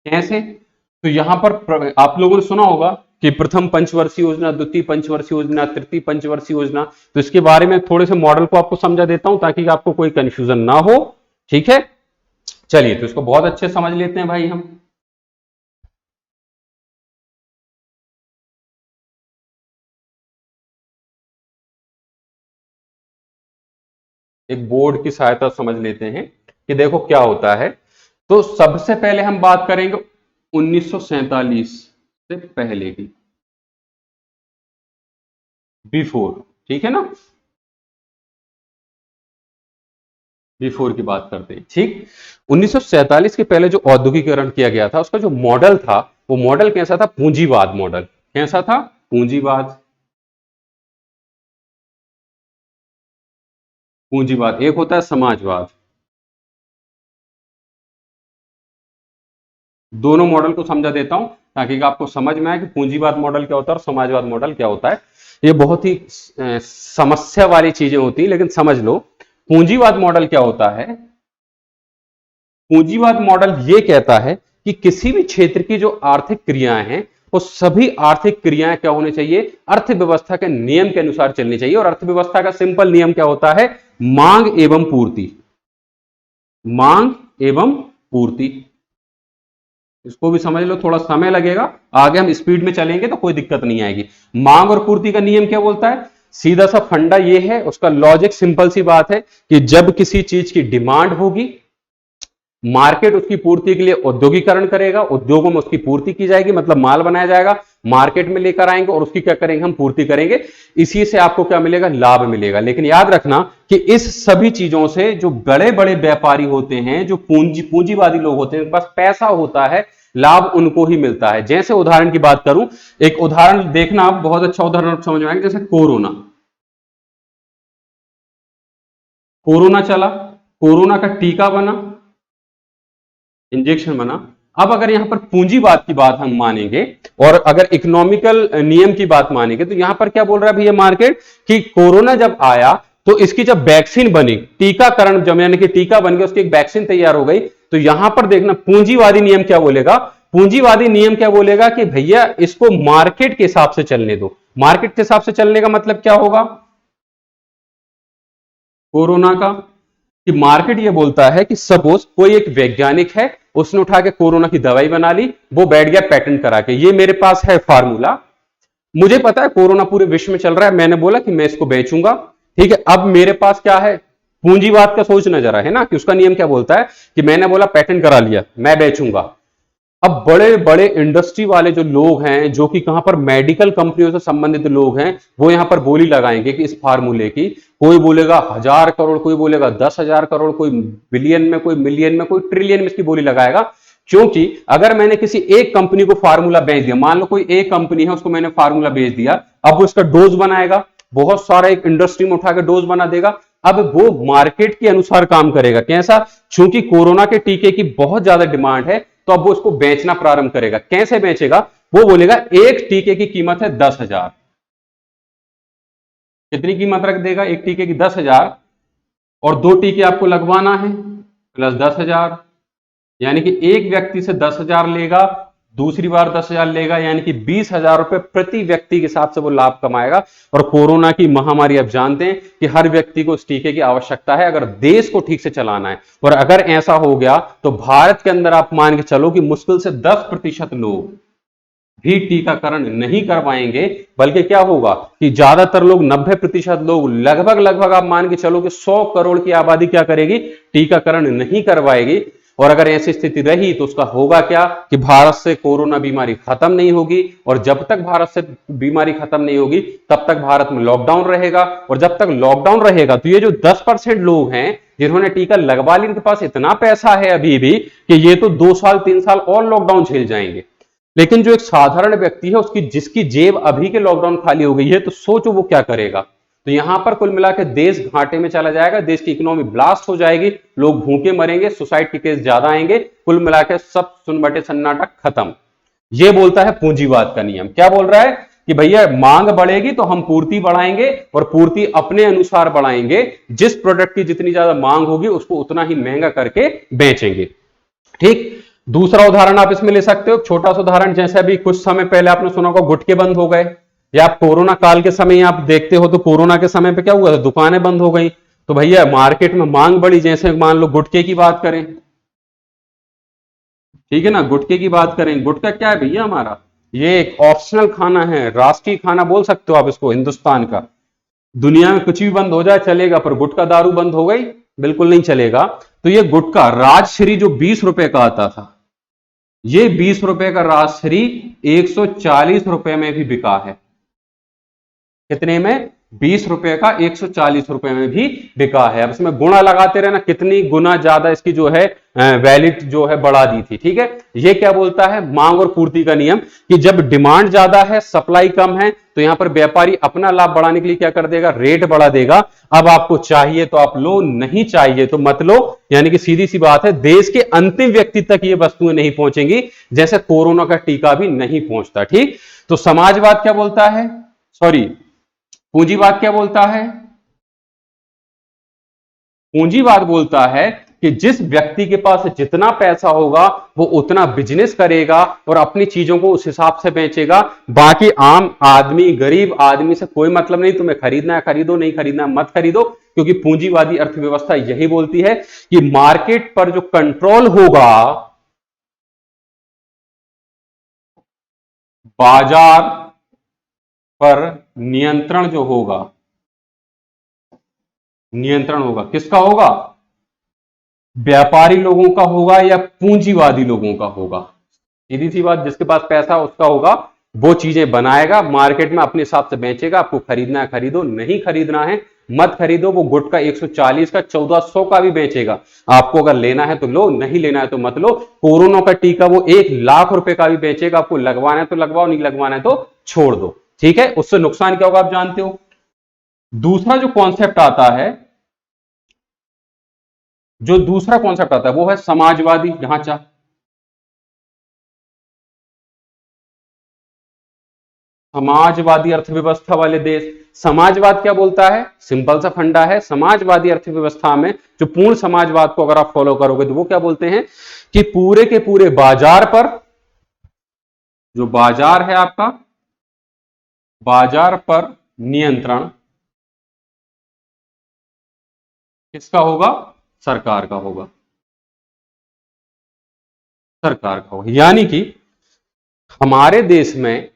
कैसे? तो यहां पर आप लोगों ने सुना होगा कि प्रथम पंचवर्षीय योजना, द्वितीय पंचवर्षीय योजना, तृतीय पंचवर्षीय योजना। तो इसके बारे में थोड़े से मॉडल को आपको समझा देता हूं ताकि आपको कोई कंफ्यूजन ना हो, ठीक है। चलिए, तो इसको बहुत अच्छे समझ लेते हैं भाई हम। एक बोर्ड की सहायता समझ लेते हैं कि देखो क्या होता है। तो सबसे पहले हम बात करेंगे 1947 से पहले की, बिफोर, ठीक है ना, बिफोर की बात करते हैं, ठीक। 1947 के पहले जो औद्योगिकरण किया गया था, उसका जो मॉडल था, वो मॉडल कैसा था? पूंजीवाद मॉडल। कैसा था? पूंजीवाद। पूंजीवाद। एक होता है समाजवाद। दोनों मॉडल को समझा देता हूं ताकि आपको समझ में आए कि पूंजीवाद मॉडल क्या होता है और समाजवाद मॉडल क्या होता है। ये बहुत ही समस्या वाली चीजें होती है, लेकिन समझ लो पूंजीवाद मॉडल क्या होता है। पूंजीवाद मॉडल ये कहता है कि किसी भी क्षेत्र की जो आर्थिक क्रियाएं हैं, वो सभी आर्थिक क्रियाएं क्या होनी चाहिए? अर्थव्यवस्था के नियम के अनुसार चलनी चाहिए। और अर्थव्यवस्था का सिंपल नियम क्या होता है? मांग एवं पूर्ति। मांग एवं पूर्ति। इसको भी समझ लो, थोड़ा समय लगेगा, आगे हम स्पीड में चलेंगे तो कोई दिक्कत नहीं आएगी। मांग और पूर्ति का नियम क्या बोलता है? सीधा सा फंडा ये है, उसका लॉजिक सिंपल सी बात है कि जब किसी चीज की डिमांड होगी, मार्केट उसकी पूर्ति के लिए औद्योगिकरण करेगा, उद्योगों में उसकी पूर्ति की जाएगी, मतलब माल बनाया जाएगा, मार्केट में लेकर आएंगे और उसकी क्या करेंगे? हम पूर्ति करेंगे। इसी से आपको क्या मिलेगा? लाभ मिलेगा। लेकिन याद रखना कि इस सभी चीजों से जो बड़े बड़े व्यापारी होते हैं, जो पूंजीवादी लोग होते हैं, उनके पास पैसा होता है, लाभ उनको ही मिलता है। जैसे उदाहरण की बात करूं, एक उदाहरण देखना, आप बहुत अच्छा उदाहरण समझ में आएंगे। जैसे कोरोना, कोरोना चला, कोरोना का टीका बना, इंजेक्शन बना। अब अगर यहां पर पूंजीवाद की बात हम मानेंगे और अगर इकोनॉमिकल नियम की बात मानेंगे, तो यहां पर क्या बोल रहा है भैया मार्केट कि कोरोना जब आया तो इसकी जब वैक्सीन बनी, टीकाकरण जब यानी कि टीका बन गया, उसकी एक वैक्सीन तैयार हो गई, तो यहां पर देखना पूंजीवादी नियम क्या बोलेगा। पूंजीवादी नियम क्या बोलेगा कि भैया इसको मार्केट के हिसाब से चलने दो। मार्केट के हिसाब से चलने का मतलब क्या होगा कोरोना का? कि मार्केट ये बोलता है कि सपोज कोई एक वैज्ञानिक है, उसने उठा के कोरोना की दवाई बना ली, वो बैठ गया पेटेंट करा के, ये मेरे पास है फार्मूला, मुझे पता है कोरोना पूरे विश्व में चल रहा है, मैंने बोला कि मैं इसको बेचूंगा, ठीक है। अब मेरे पास क्या है? पूंजीवाद का सोचना जरा, है ना, कि उसका नियम क्या बोलता है कि मैंने बोला पेटेंट करा लिया, मैं बेचूंगा। अब बड़े बड़े इंडस्ट्री वाले जो लोग हैं, जो कि कहां पर मेडिकल कंपनियों से संबंधित लोग हैं, वो यहां पर बोली लगाएंगे कि इस फार्मूले की, कोई बोलेगा 1,000 करोड़, कोई बोलेगा 10,000 करोड़, कोई बिलियन में, कोई मिलियन में, कोई ट्रिलियन में इसकी बोली लगाएगा। क्योंकि अगर मैंने किसी एक कंपनी को फार्मूला बेच दिया, मान लो कोई एक कंपनी है, उसको मैंने फार्मूला बेच दिया, अब वो इसका डोज बनाएगा, बहुत सारा एक इंडस्ट्री में उठा के डोज बना देगा। अब वो मार्केट के अनुसार काम करेगा। कैसा? क्योंकि कोरोना के टीके की बहुत ज्यादा डिमांड है, तो अब वो उसको बेचना प्रारंभ करेगा। कैसे बेचेगा? वो बोलेगा एक टीके की कीमत है 10,000। कितनी कीमत रख देगा? एक टीके की 10,000, और दो टीके आपको लगवाना है, प्लस 10,000, यानी कि एक व्यक्ति से 10,000 लेगा, दूसरी बार 10,000 लेगा, यानी कि 20,000 रुपए प्रति व्यक्ति के हिसाब से वो लाभ कमाएगा। और कोरोना की महामारी आप जानते हैं कि हर व्यक्ति को इस टीके की आवश्यकता है, अगर देश को ठीक से चलाना है। और अगर ऐसा हो गया तो भारत के अंदर आप मान के चलो कि मुश्किल से 10% लोग भी टीकाकरण नहीं करवाएंगे, बल्कि क्या होगा कि ज्यादातर लोग 90% लोग लगभग आप मान के चलो कि 100 करोड़ की आबादी क्या करेगी, टीकाकरण नहीं करवाएगी। और अगर ऐसी स्थिति रही तो उसका होगा क्या कि भारत से कोरोना बीमारी खत्म नहीं होगी, और जब तक भारत से बीमारी खत्म नहीं होगी तब तक भारत में लॉकडाउन रहेगा, और जब तक लॉकडाउन रहेगा तो ये जो 10% लोग हैं जिन्होंने टीका लगवा लिया, इनके पास इतना पैसा है अभी भी कि ये तो 2 साल 3 साल और लॉकडाउन झेल जाएंगे। लेकिन जो एक साधारण व्यक्ति है उसकी जिसकी जेब अभी के लॉकडाउन खाली हो गई है, तो सोचो वो क्या करेगा। तो यहां पर कुल मिलाकर देश घाटे में चला जाएगा, देश की इकोनॉमी ब्लास्ट हो जाएगी, लोग भूखे मरेंगे, सुसाइड के केस ज्यादा आएंगे, कुल मिलाकर सब सुनबटे सन्नाटा खत्म। ये बोलता है पूंजीवाद का नियम। क्या बोल रहा है कि भैया मांग बढ़ेगी तो हम पूर्ति बढ़ाएंगे, और पूर्ति अपने अनुसार बढ़ाएंगे, जिस प्रोडक्ट की जितनी ज्यादा मांग होगी उसको उतना ही महंगा करके बेचेंगे। ठीक। दूसरा उदाहरण आप इसमें ले सकते हो, छोटा सा उदाहरण, जैसे अभी कुछ समय पहले आपने सुना होगा गुटखे बंद हो गए, या आप कोरोना काल के समय आप देखते हो तो कोरोना के समय पे क्या हुआ था, दुकानें बंद हो गई। तो भैया मार्केट में मांग बढ़ी, जैसे मान लो गुटखे की बात करें, ठीक है ना, गुटखे की बात करें, गुटखा क्या है भैया हमारा, ये एक ऑप्शनल खाना है, राष्ट्रीय खाना बोल सकते हो आप इसको हिंदुस्तान का। दुनिया में कुछ भी बंद हो जाए चलेगा, पर गुटखा दारू बंद हो गई बिल्कुल नहीं चलेगा। तो ये गुटखा राजश्री जो 20 रुपए का आता था, ये 20 रुपए का राजश्री 140 रुपए में भी बिका है। कितने में? 20 रुपए का 140 रुपए में भी बिका है। अब इसमें गुणा लगाते रहना, कितनी गुना ज्यादा इसकी जो है वैलिड जो है बढ़ा दी थी। ठीक है, ये क्या बोलता है, मांग और पूर्ति का नियम, कि जब डिमांड ज्यादा है सप्लाई कम है तो यहां पर व्यापारी अपना लाभ बढ़ाने के लिए क्या कर देगा, रेट बढ़ा देगा। अब आपको चाहिए तो आप लो, नहीं चाहिए तो मत लो। यानी कि सीधी सी बात है, देश के अंतिम व्यक्ति तक ये वस्तुएं नहीं पहुंचेंगी, जैसे कोरोना का टीका भी नहीं पहुंचता। ठीक। तो समाजवाद क्या बोलता है, सॉरी पूंजीवाद क्या बोलता है, पूंजीवाद बोलता है कि जिस व्यक्ति के पास जितना पैसा होगा वो उतना बिजनेस करेगा और अपनी चीजों को उस हिसाब से बेचेगा। बाकी आम आदमी, गरीब आदमी से कोई मतलब नहीं, तुम्हें खरीदना है खरीदो, नहीं खरीदना है मत खरीदो। क्योंकि पूंजीवादी अर्थव्यवस्था यही बोलती है कि मार्केट पर जो कंट्रोल होगा, बाजार पर नियंत्रण जो होगा, नियंत्रण होगा किसका होगा, व्यापारी लोगों का होगा या पूंजीवादी लोगों का होगा। सीधी सी बात, जिसके पास पैसा उसका होगा, वो चीजें बनाएगा, मार्केट में अपने हिसाब से बेचेगा। आपको खरीदना है खरीदो, नहीं खरीदना है मत खरीदो। वो गुटखा 140 का 1400 का भी बेचेगा, आपको अगर लेना है तो लो, नहीं लेना है तो मत लो। कोरोना का टीका वो 1 लाख रुपए का भी बेचेगा, आपको लगवाना है तो लगवाओ, नहीं लगवाना है तो छोड़ दो। ठीक है, उससे नुकसान क्या होगा आप जानते हो। दूसरा जो कॉन्सेप्ट आता है, जो दूसरा कॉन्सेप्ट आता है वो है समाजवादी ढांचा। समाजवादी अर्थव्यवस्था वाले देश। समाजवाद क्या बोलता है, सिंपल सा फंडा है, समाजवादी अर्थव्यवस्था में जो पूर्ण समाजवाद को अगर आप फॉलो करोगे तो वो क्या बोलते हैं कि पूरे के पूरे बाजार पर, जो बाजार है आपका, बाजार पर नियंत्रण किसका होगा, सरकार का होगा, सरकार का होगा। यानी कि हमारे देश में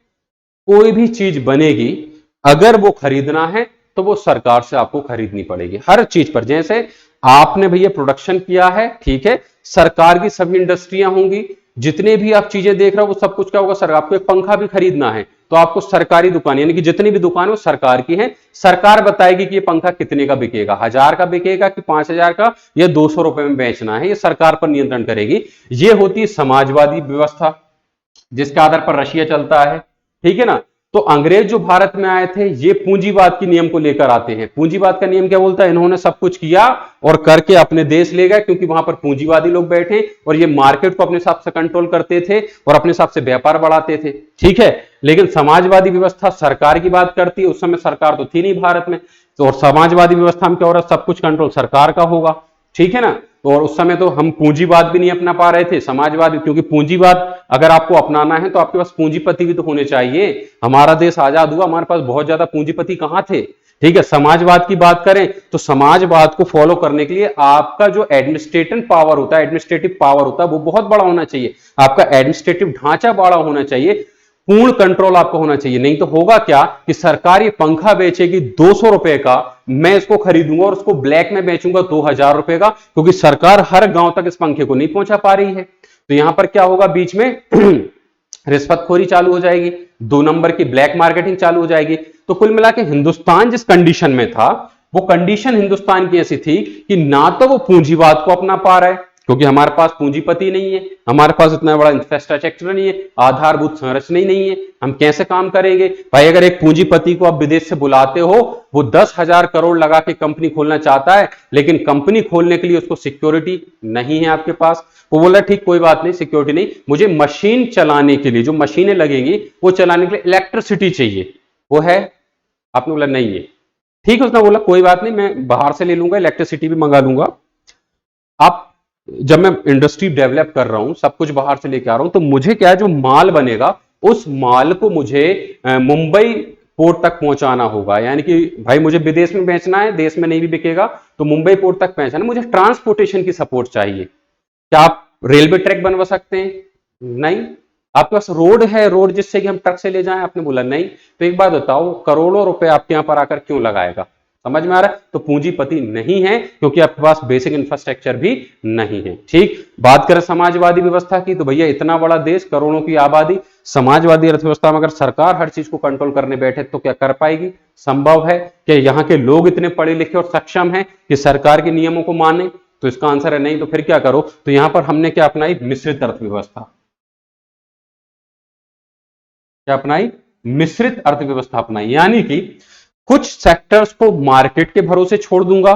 कोई भी चीज बनेगी, अगर वो खरीदना है तो वो सरकार से आपको खरीदनी पड़ेगी हर चीज पर। जैसे आपने भैया प्रोडक्शन किया है, ठीक है, सरकार की सभी इंडस्ट्रियां होंगी, जितने भी आप चीजें देख रहे हो वो सब कुछ क्या होगा, सर आपको एक पंखा भी खरीदना है तो आपको सरकारी दुकान, यानी कि जितनी भी दुकान है वो सरकार की है, सरकार बताएगी कि ये पंखा कितने का बिकेगा, 1000 का बिकेगा कि 5000 का, या 200 रुपए में बेचना है, ये सरकार पर नियंत्रण करेगी। ये होती है समाजवादी व्यवस्था, जिसके आधार पर रशिया चलता है। ठीक है ना। तो अंग्रेज जो भारत में आए थे ये पूंजीवाद के नियम को लेकर आते हैं। पूंजीवाद का नियम क्या बोलता है, इन्होंने सब कुछ किया और करके अपने देश ले गए, क्योंकि वहां पर पूंजीवादी लोग बैठे और ये मार्केट को अपने हिसाब से कंट्रोल करते थे और अपने हिसाब से व्यापार बढ़ाते थे। ठीक है, लेकिन समाजवादी व्यवस्था सरकार की बात करती है, उस समय सरकार तो थी नहीं भारत में, तो और समाजवादी व्यवस्था में क्या हो रहा है, सब कुछ कंट्रोल सरकार का होगा। ठीक है ना। तो और उस समय तो हम पूंजीवाद भी नहीं अपना पा रहे थे, समाजवाद, क्योंकि पूंजीवाद अगर आपको अपनाना है तो आपके पास पूंजीपति भी तो होने चाहिए। हमारा देश आजाद हुआ, हमारे पास बहुत ज्यादा पूंजीपति कहां थे। ठीक है, समाजवाद की बात करें तो समाजवाद को फॉलो करने के लिए आपका जो एडमिनिस्ट्रेटिव पावर होता है, वो बहुत बड़ा होना चाहिए, आपका एडमिनिस्ट्रेटिव ढांचा बड़ा होना चाहिए। पूर्ण कंट्रोल आपको होना चाहिए। नहीं तो होगा क्या कि सरकार ये पंखा बेचेगी 200 रुपए का, मैं इसको खरीदूंगा और उसको ब्लैक में बेचूंगा 2000 रुपए का, क्योंकि सरकार हर गांव तक इस पंखे को नहीं पहुंचा पा रही है। तो यहां पर क्या होगा, बीच में रिश्वतखोरी चालू हो जाएगी, 2 नंबर की ब्लैक मार्केटिंग चालू हो जाएगी। तो कुल मिला के हिंदुस्तान जिस कंडीशन में था, वो कंडीशन हिंदुस्तान की ऐसी थी कि ना तो वो पूंजीवाद को अपना पा रहा है, क्योंकि हमारे पास पूंजीपति नहीं है, हमारे पास इतना बड़ा इंफ्रास्ट्रक्चर नहीं है, आधारभूत संरचना ही नहीं है, हम कैसे काम करेंगे भाई। अगर एक पूंजीपति को आप विदेश से बुलाते हो, वो 10,000 करोड़ लगा के कंपनी खोलना चाहता है, लेकिन कंपनी खोलने के लिए उसको सिक्योरिटी नहीं है आपके पास। वो बोला ठीक कोई बात नहीं, सिक्योरिटी नहीं, मुझे मशीन चलाने के लिए जो मशीनें लगेंगी वो चलाने के लिए इलेक्ट्रिसिटी चाहिए, वो है? आपने बोला नहीं है। ठीक है, उसने बोला कोई बात नहीं, मैं बाहर से ले लूंगा, इलेक्ट्रिसिटी भी मंगा लूंगा। आप जब मैं इंडस्ट्री डेवलप कर रहा हूं, सब कुछ बाहर से लेके आ रहा हूं, तो मुझे क्या है, जो माल बनेगा उस माल को मुझे मुंबई पोर्ट तक पहुंचाना होगा। यानी कि भाई मुझे विदेश में बेचना है, देश में नहीं भी बिकेगा तो मुंबई पोर्ट तक पहुंचाना, मुझे ट्रांसपोर्टेशन की सपोर्ट चाहिए। क्या आप रेलवे ट्रैक बनवा सकते हैं? नहीं। आपके पास रोड है, रोड जिससे कि हम ट्रक से ले जाएं? आपने बोला नहीं। तो एक बात बताओ, करोड़ों रुपए आपके यहां पर आकर क्यों लगाएगा? समझ में आ रहा है? तो पूंजीपति नहीं है, क्योंकि आपके पास बेसिक इंफ्रास्ट्रक्चर भी नहीं है। ठीक, बात करें समाजवादी व्यवस्था की, तो भैया इतना बड़ा देश, करोड़ों की आबादी, समाजवादी अर्थव्यवस्था में अगर सरकार हर चीज को कंट्रोल करने बैठे तो क्या कर पाएगी? संभव है कि यहाँ के लोग इतने पढ़े लिखे और सक्षम हैं कि सरकार के नियमों को माने? तो इसका आंसर है नहीं। तो फिर क्या करो, तो यहां पर हमने क्या अपनाई? मिश्रित अर्थव्यवस्था। क्या अपनाई? मिश्रित अर्थव्यवस्था अपनाई। यानी कि कुछ सेक्टर्स को मार्केट के भरोसे छोड़ दूंगा,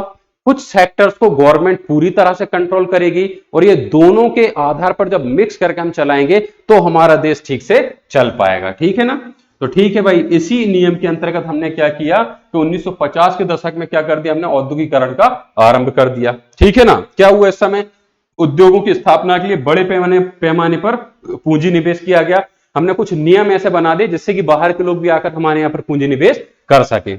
कुछ सेक्टर्स को गवर्नमेंट पूरी तरह से कंट्रोल करेगी, और ये दोनों के आधार पर जब मिक्स करके हम चलाएंगे तो हमारा देश ठीक से चल पाएगा। ठीक है ना? तो ठीक है भाई, इसी नियम के अंतर्गत हमने क्या किया कि 1950 के दशक में क्या कर दिया, हमने औद्योगिकरण का आरंभ कर दिया। ठीक है ना? क्या हुआ इस समय? उद्योगों की स्थापना के लिए बड़े पैमाने पर पूंजी निवेश किया गया। हमने कुछ नियम ऐसे बना दिए जिससे कि बाहर के लोग भी आकर हमारे यहाँ पर पूंजी निवेश कर सके।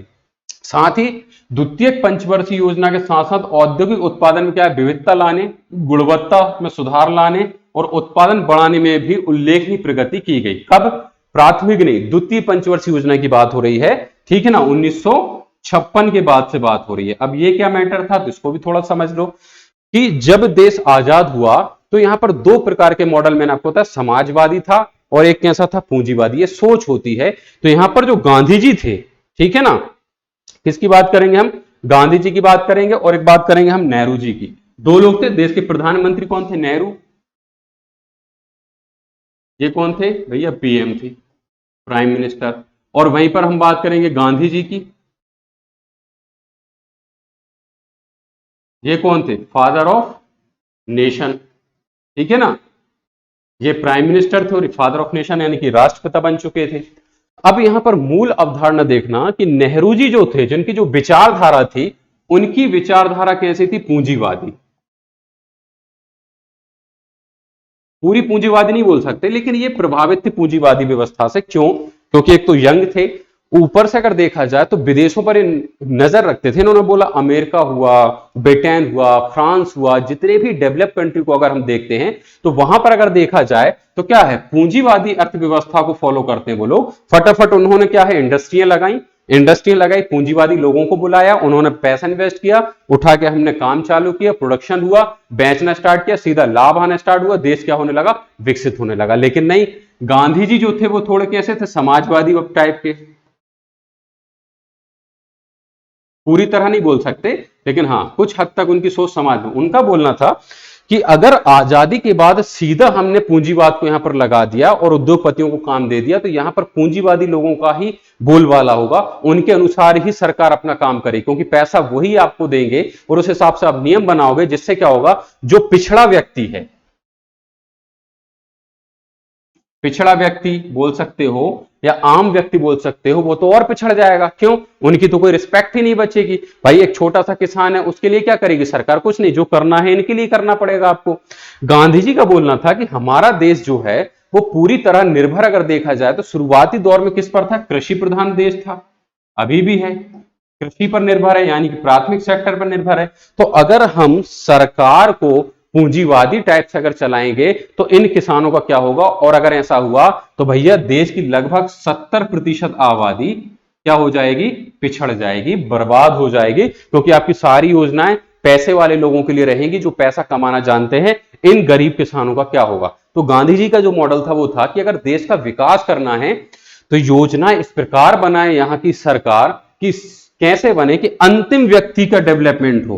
साथ ही द्वितीय पंचवर्षीय योजना के साथ साथ औद्योगिक उत्पादन में क्या है, विविधता लाने, गुणवत्ता में सुधार लाने और उत्पादन बढ़ाने में भी उल्लेखनीय प्रगति की गई। कब? प्राथमिक नहीं, द्वितीय पंचवर्षीय योजना की बात हो रही है। ठीक है ना? 1956 के बाद से बात हो रही है। अब ये क्या मैटर था, तो इसको भी थोड़ा समझ लो कि जब देश आजाद हुआ तो यहां पर 2 प्रकार के मॉडल मैंने आपको बताया, समाजवादी था और एक कैसा था, पूंजीवादी। ये सोच होती है। तो यहां पर जो गांधी जी थे, ठीक है ना, किसकी बात करेंगे हम? गांधी जी की बात करेंगे, और एक बात करेंगे हम नेहरू जी की। 2 लोग थे। देश के प्रधानमंत्री कौन थे? नेहरू। ये कौन थे भैया? पीएम थे, प्राइम मिनिस्टर। और वहीं पर हम बात करेंगे गांधी जी की। ये कौन थे? Father of nation. ठीक है ना? ये प्राइम मिनिस्टर थे और फादर ऑफ नेशन यानी कि राष्ट्रपिता बन चुके थे। अब यहां पर मूल अवधारणा देखना कि नेहरू जी जो थे, जिनकी जो विचारधारा थी, उनकी विचारधारा कैसी थी? पूंजीवादी। पूरी पूंजीवादी नहीं बोल सकते, लेकिन ये प्रभावित थे पूंजीवादी व्यवस्था से। क्यों? क्योंकि एक तो यंग थे, ऊपर से अगर देखा जाए तो विदेशों पर नजर रखते थे। इन्होंने बोला अमेरिका हुआ, ब्रिटेन हुआ, फ्रांस हुआ, जितने भी डेवलप कंट्री को अगर हम देखते हैं तो वहां पर अगर देखा जाए तो क्या है, पूंजीवादी अर्थव्यवस्था को फॉलो करते हैं वो लोग। फटाफट उन्होंने क्या है, इंडस्ट्रियां लगाई, पूंजीवादी लोगों को बुलाया, उन्होंने पैसा इन्वेस्ट किया, उठा के हमने काम चालू किया, प्रोडक्शन हुआ, बेचना स्टार्ट किया, सीधा लाभ आना स्टार्ट हुआ, देश क्या होने लगा? विकसित होने लगा। लेकिन नहीं, गांधी जी जो थे वो थोड़े कैसे थे? समाजवादी टाइप के। पूरी तरह नहीं बोल सकते, लेकिन हाँ कुछ हद तक उनकी सोच समाज में। उनका बोलना था कि अगर आजादी के बाद सीधा हमने पूंजीवाद को यहां पर लगा दिया और उद्योगपतियों को काम दे दिया, तो यहां पर पूंजीवादी लोगों का ही बोलबाला होगा, उनके अनुसार ही सरकार अपना काम करे, क्योंकि पैसा वही आपको देंगे और उस हिसाब से आप नियम बनाओगे, जिससे क्या होगा, जो पिछड़ा व्यक्ति है, पिछड़ा व्यक्ति बोल सकते हो या आम व्यक्ति बोल सकते हो, वो तो और पिछड़ जाएगा। क्यों? उनकी तो कोई रिस्पेक्ट ही नहीं बचेगी। भाई एक छोटा सा किसान है, उसके लिए क्या करेगी सरकार? कुछ नहीं, जो करना है इनके लिए करना पड़ेगा आपको। गांधी जी का बोलना था कि हमारा देश जो है वो पूरी तरह निर्भर, अगर देखा जाए तो शुरुआती दौर में किस पर था? कृषि प्रधान देश था, अभी भी है, कृषि पर निर्भर है, यानी कि प्राथमिक सेक्टर पर निर्भर है। तो अगर हम सरकार को पूंजीवादी टाइप से अगर चलाएंगे तो इन किसानों का क्या होगा, और अगर ऐसा हुआ तो भैया देश की लगभग 70% आबादी क्या हो जाएगी, पिछड़ जाएगी, बर्बाद हो जाएगी, क्योंकि आपकी सारी योजनाएं पैसे वाले लोगों के लिए रहेंगी जो पैसा कमाना जानते हैं। इन गरीब किसानों का क्या होगा। तो गांधी जी का जो मॉडल था वो था कि अगर देश का विकास करना है तो योजना इस प्रकार बनाए यहां की सरकार कि कैसे बने कि अंतिम व्यक्ति का डेवलपमेंट हो।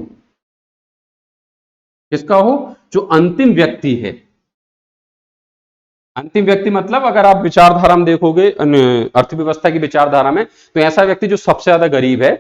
किसका हो, जो अंतिम व्यक्ति है। अंतिम व्यक्ति मतलब अगर आप विचारधारा में देखोगे अर्थव्यवस्था की विचारधारा में, तो ऐसा व्यक्ति जो सबसे ज्यादा गरीब है।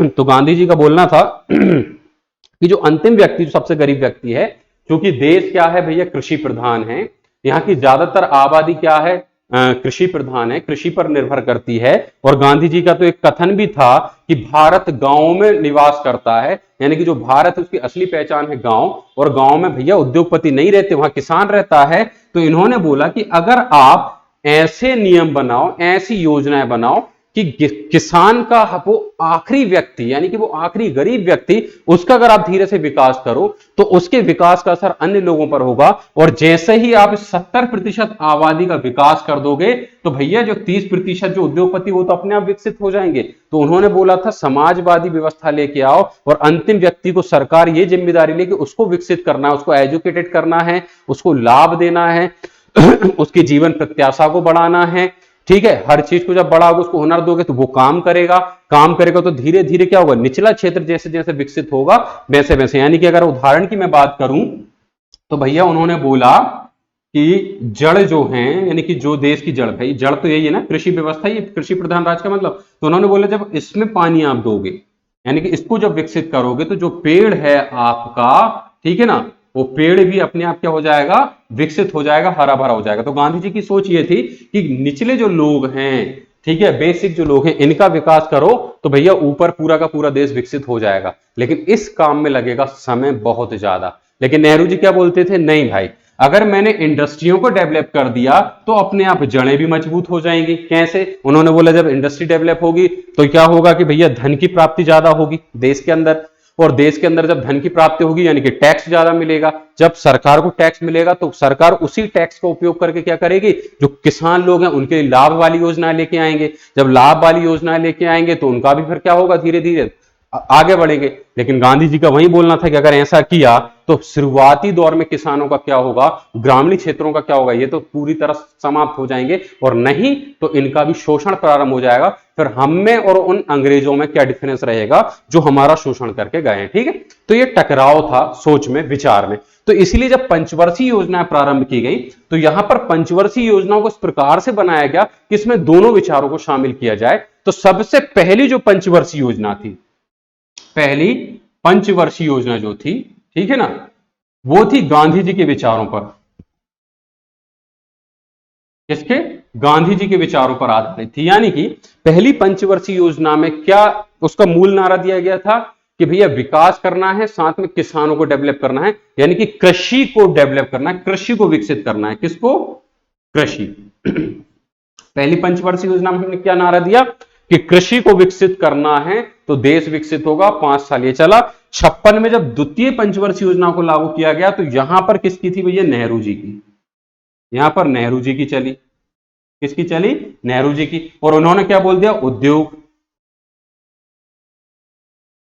तो गांधी जी का बोलना था कि जो अंतिम व्यक्ति, जो सबसे गरीब व्यक्ति है, क्योंकि देश क्या है भैया, कृषि प्रधान है, यहाँ की ज्यादातर आबादी क्या है, कृषि प्रधान है, कृषि पर निर्भर करती है। और गांधी जी का तो एक कथन भी था कि भारत गांव में निवास करता है, यानी कि जो भारत है उसकी असली पहचान है गांव, और गांव में भैया उद्योगपति नहीं रहते, वहां किसान रहता है। तो इन्होंने बोला कि अगर आप ऐसे नियम बनाओ, ऐसी योजनाएं बनाओ कि किसान का वो आखिरी व्यक्ति, यानी कि वो आखिरी गरीब व्यक्ति, उसका अगर आप धीरे से विकास करो तो उसके विकास का असर अन्य लोगों पर होगा। और जैसे ही आप 70% आबादी का विकास कर दोगे तो भैया जो 30% जो उद्योगपति वो तो अपने आप विकसित हो जाएंगे। तो उन्होंने बोला था समाजवादी व्यवस्था लेके आओ, और अंतिम व्यक्ति को सरकार ये जिम्मेदारी ले कि उसको विकसित करना है, उसको एजुकेटेड करना है, उसको लाभ देना है, उसकी जीवन प्रत्याशा को बढ़ाना है। ठीक है, हर चीज को जब बड़ा होगा, उसको हुनर दोगे तो वो काम करेगा, काम करेगा तो धीरे धीरे क्या होगा, निचला क्षेत्र जैसे जैसे विकसित होगा वैसे वैसे। यानी कि अगर उदाहरण की मैं बात करूं तो भैया उन्होंने बोला कि जड़ जो है, यानी कि जो देश की जड़, भाई जड़ तो यही है ना, कृषि व्यवस्था, ये कृषि प्रधान राज्य का मतलब। तो उन्होंने बोला जब इसमें पानी आप दोगे, यानी कि इसको जब विकसित करोगे तो जो पेड़ है आपका, ठीक है ना, वो पेड़ भी अपने आप क्या हो जाएगा, विकसित हो जाएगा, हरा भरा हो जाएगा। तो गांधी जी की सोच ये थी कि निचले जो लोग हैं, ठीक है, बेसिक जो लोग हैं, इनका विकास करो तो भैया ऊपर पूरा का पूरा देश विकसित हो जाएगा। लेकिन इस काम में लगेगा समय बहुत ज्यादा। लेकिन नेहरू जी क्या बोलते थे, नहीं भाई, अगर मैंने इंडस्ट्रियों को डेवलप कर दिया तो अपने आप जड़ें भी मजबूत हो जाएंगी। कैसे, उन्होंने बोला जब इंडस्ट्री डेवलप होगी तो क्या होगा कि भैया धन की प्राप्ति ज्यादा होगी देश के अंदर, और देश के अंदर जब धन की प्राप्ति होगी यानी कि टैक्स ज्यादा मिलेगा। जब सरकार को टैक्स मिलेगा तो सरकार उसी टैक्स का उपयोग करके क्या करेगी, जो किसान लोग हैं उनके लिए लाभ वाली योजनाएं लेके आएंगे। जब लाभ वाली योजनाएं लेके आएंगे तो उनका भी फिर क्या होगा, धीरे धीरे आगे बढ़ेंगे। लेकिन गांधी जी का वही बोलना था कि अगर ऐसा किया तो शुरुआती दौर में किसानों का क्या होगा, ग्रामीण क्षेत्रों का क्या होगा, ये तो पूरी तरह समाप्त हो जाएंगे, और नहीं तो इनका भी शोषण प्रारंभ हो जाएगा। फिर हम में और उन अंग्रेजों में क्या डिफरेंस रहेगा जो हमारा शोषण करके गए हैं। ठीक है, तो ये टकराव था सोच में, विचार में। तो इसलिए जब पंचवर्षीय योजना प्रारंभ की गई तो यहां पर पंचवर्षीय योजनाओं को इस प्रकार से बनाया गया कि इसमें दोनों विचारों को शामिल किया जाए। तो सबसे पहली जो पंचवर्षीय योजना थी, पहली पंचवर्षीय योजना जो थी, ठीक है ना, वो थी गांधी जी के विचारों पर। किसके, गांधी जी के विचारों पर आधारित थी। यानी कि पहली पंचवर्षीय योजना में क्या उसका मूल नारा दिया गया था कि भैया विकास करना है, साथ में किसानों को डेवलप करना है, यानी कि कृषि को डेवलप करना है, कृषि को विकसित करना है। किसको, कृषि। पहली पंचवर्षीय योजना में हमने क्या नारा दिया कि कृषि को विकसित करना है तो देश विकसित होगा। 5 साल ये चला। 56 में जब द्वितीय पंचवर्षीय योजना को लागू किया गया तो यहां पर किसकी थी भैया, नेहरू जी की। यहां पर नेहरू जी की चली। किसकी चली, नेहरू जी की। और उन्होंने क्या बोल दिया, उद्योग।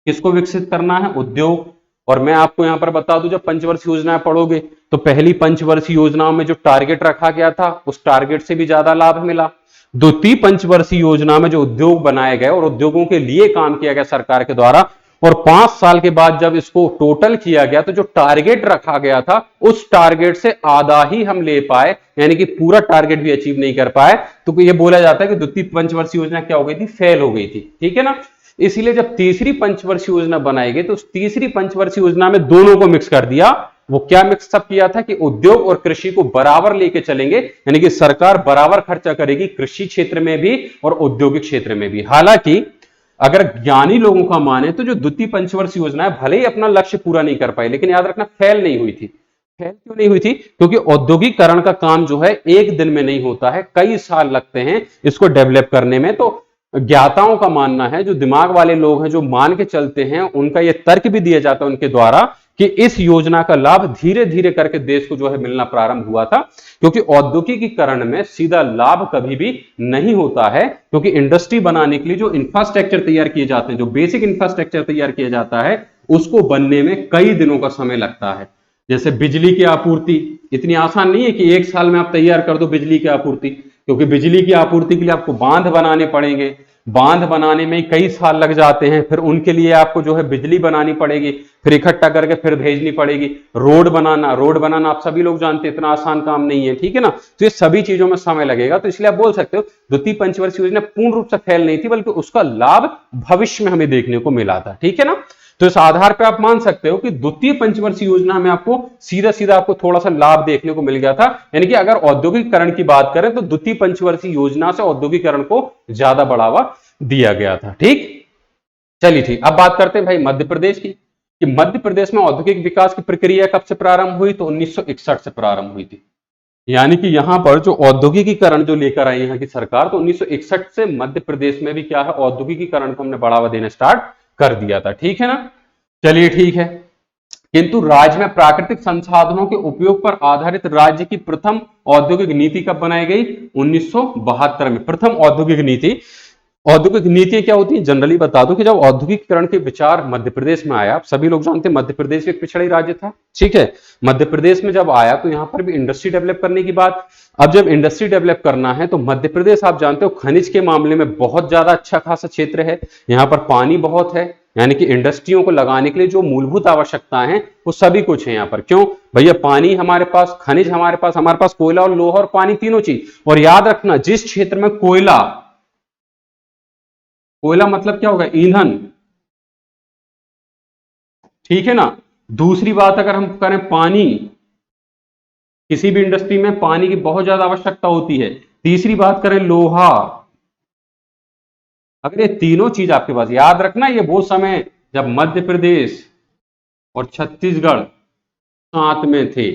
किसको विकसित करना है, उद्योग। और मैं आपको यहां पर बता दूं, जब पंचवर्षीय योजनाएं पढ़ोगे तो पहली पंचवर्षीय योजनाओं में जो टारगेट रखा गया था उस टारगेट से भी ज्यादा लाभ मिला। द्वितीय पंचवर्षीय योजना में जो उद्योग बनाए गए और उद्योगों के लिए काम किया गया सरकार के द्वारा, और 5 साल के बाद जब इसको टोटल किया गया तो जो टारगेट रखा गया था उस टारगेट से आधा ही हम ले पाए, यानी कि पूरा टारगेट भी अचीव नहीं कर पाए। तो ये बोला जाता है कि द्वितीय पंचवर्षीय योजना क्या हो गई थी, फेल हो गई थी। ठीक है ना। इसीलिए जब तीसरी पंचवर्षीय योजना बनाई गई तो उस तीसरी पंचवर्षीय योजना में दोनों को मिक्स कर दिया। वो क्या मिक्सअप किया था कि उद्योग और कृषि को बराबर लेके चलेंगे, यानी कि सरकार बराबर खर्चा करेगी कृषि क्षेत्र में भी और औद्योगिक क्षेत्र में भी। हालांकि अगर ज्ञानी लोगों का माने तो जो द्वितीय पंचवर्षीय योजना है भले ही अपना लक्ष्य पूरा नहीं कर पाई, लेकिन याद रखना फेल नहीं हुई थी। फेल क्यों नहीं हुई थी, क्योंकि औद्योगिकरण का काम जो है एक दिन में नहीं होता है, कई साल लगते हैं इसको डेवलप करने में। तो ज्ञाताओं का मानना है, जो दिमाग वाले लोग हैं जो मान के चलते हैं, उनका यह तर्क भी दिया जाता है उनके द्वारा कि इस योजना का लाभ धीरे धीरे करके देश को जो है मिलना प्रारंभ हुआ था, क्योंकि औद्योगिकीकरण में सीधा लाभ कभी भी नहीं होता है, क्योंकि इंडस्ट्री बनाने के लिए जो इंफ्रास्ट्रक्चर तैयार किए जाते हैं, जो बेसिक इंफ्रास्ट्रक्चर तैयार किया जाता है, उसको बनने में कई दिनों का समय लगता है। जैसे बिजली की आपूर्ति इतनी आसान नहीं है कि एक साल में आप तैयार कर दो बिजली की आपूर्ति, क्योंकि बिजली की आपूर्ति के लिए आपको बांध बनाने पड़ेंगे, बांध बनाने में कई साल लग जाते हैं, फिर उनके लिए आपको जो है बिजली बनानी पड़ेगी, फिर इकट्ठा करके फिर भेजनी पड़ेगी। रोड बनाना आप सभी लोग जानते हैं इतना आसान काम नहीं है, ठीक है ना। तो ये सभी चीजों में समय लगेगा, तो इसलिए आप बोल सकते हो द्वितीय पंचवर्षीय योजना पूर्ण रूप से फेल नहीं थी, बल्कि उसका लाभ भविष्य में हमें देखने को मिला था, ठीक है ना। तो इस आधार पर आप मान सकते हो कि द्वितीय पंचवर्षीय योजना में आपको सीधा सीधा आपको थोड़ा सा लाभ देखने को मिल गया था। यानी कि अगर औद्योगिकरण की बात करें तो द्वितीय पंचवर्षीय योजना से औद्योगिकरण को ज्यादा बढ़ावा दिया गया था, ठीक। चलिए ठीक, अब बात करते हैं भाई मध्य प्रदेश की, कि मध्य प्रदेश में औद्योगिक विकास की प्रक्रिया कब से प्रारंभ हुई, तो 1961 से प्रारंभ हुई थी। यानी कि यहां पर जो औद्योगिकीकरण जो लेकर आई यहाँ की सरकार, तो 1961 से मध्य प्रदेश में भी क्या है, औद्योगिकीकरण को हमने बढ़ावा देना स्टार्ट कर दिया था, ठीक है ना। चलिए ठीक है, किंतु राज्य में प्राकृतिक संसाधनों के उपयोग पर आधारित राज्य की प्रथम औद्योगिक नीति कब बनाई गई, 1972 में प्रथम औद्योगिक नीति। औद्योगिक नीति क्या होती है, जनरली बता दूं कि जब औद्योगिकरण के विचार मध्य प्रदेश में आया, आप सभी लोग जानते हैं मध्य प्रदेश एक पिछड़ा राज्य था, ठीक है। मध्य प्रदेश में जब आया तो यहां पर भी इंडस्ट्री डेवलप करने की बात। अब जब इंडस्ट्री डेवलप करना है तो मध्य प्रदेश आप जानते हो खनिज के मामले में बहुत ज्यादा अच्छा खासा क्षेत्र है, यहां पर पानी बहुत है, यानी कि इंडस्ट्रियों को लगाने के लिए जो मूलभूत आवश्यकताएं हैं वो सभी कुछ है यहाँ पर। क्यों भैया, पानी हमारे पास, खनिज हमारे पास कोयला और लोहा और पानी तीनों चीज। और याद रखना, जिस क्षेत्र में कोयला मतलब क्या होगा, ईंधन, ठीक है ना। दूसरी बात अगर हम करें पानी, किसी भी इंडस्ट्री में पानी की बहुत ज्यादा आवश्यकता होती है। तीसरी बात करें लोहा, अगर ये तीनों चीज आपके पास, याद रखना ये वो समय जब मध्य प्रदेश और छत्तीसगढ़ साथ में थे,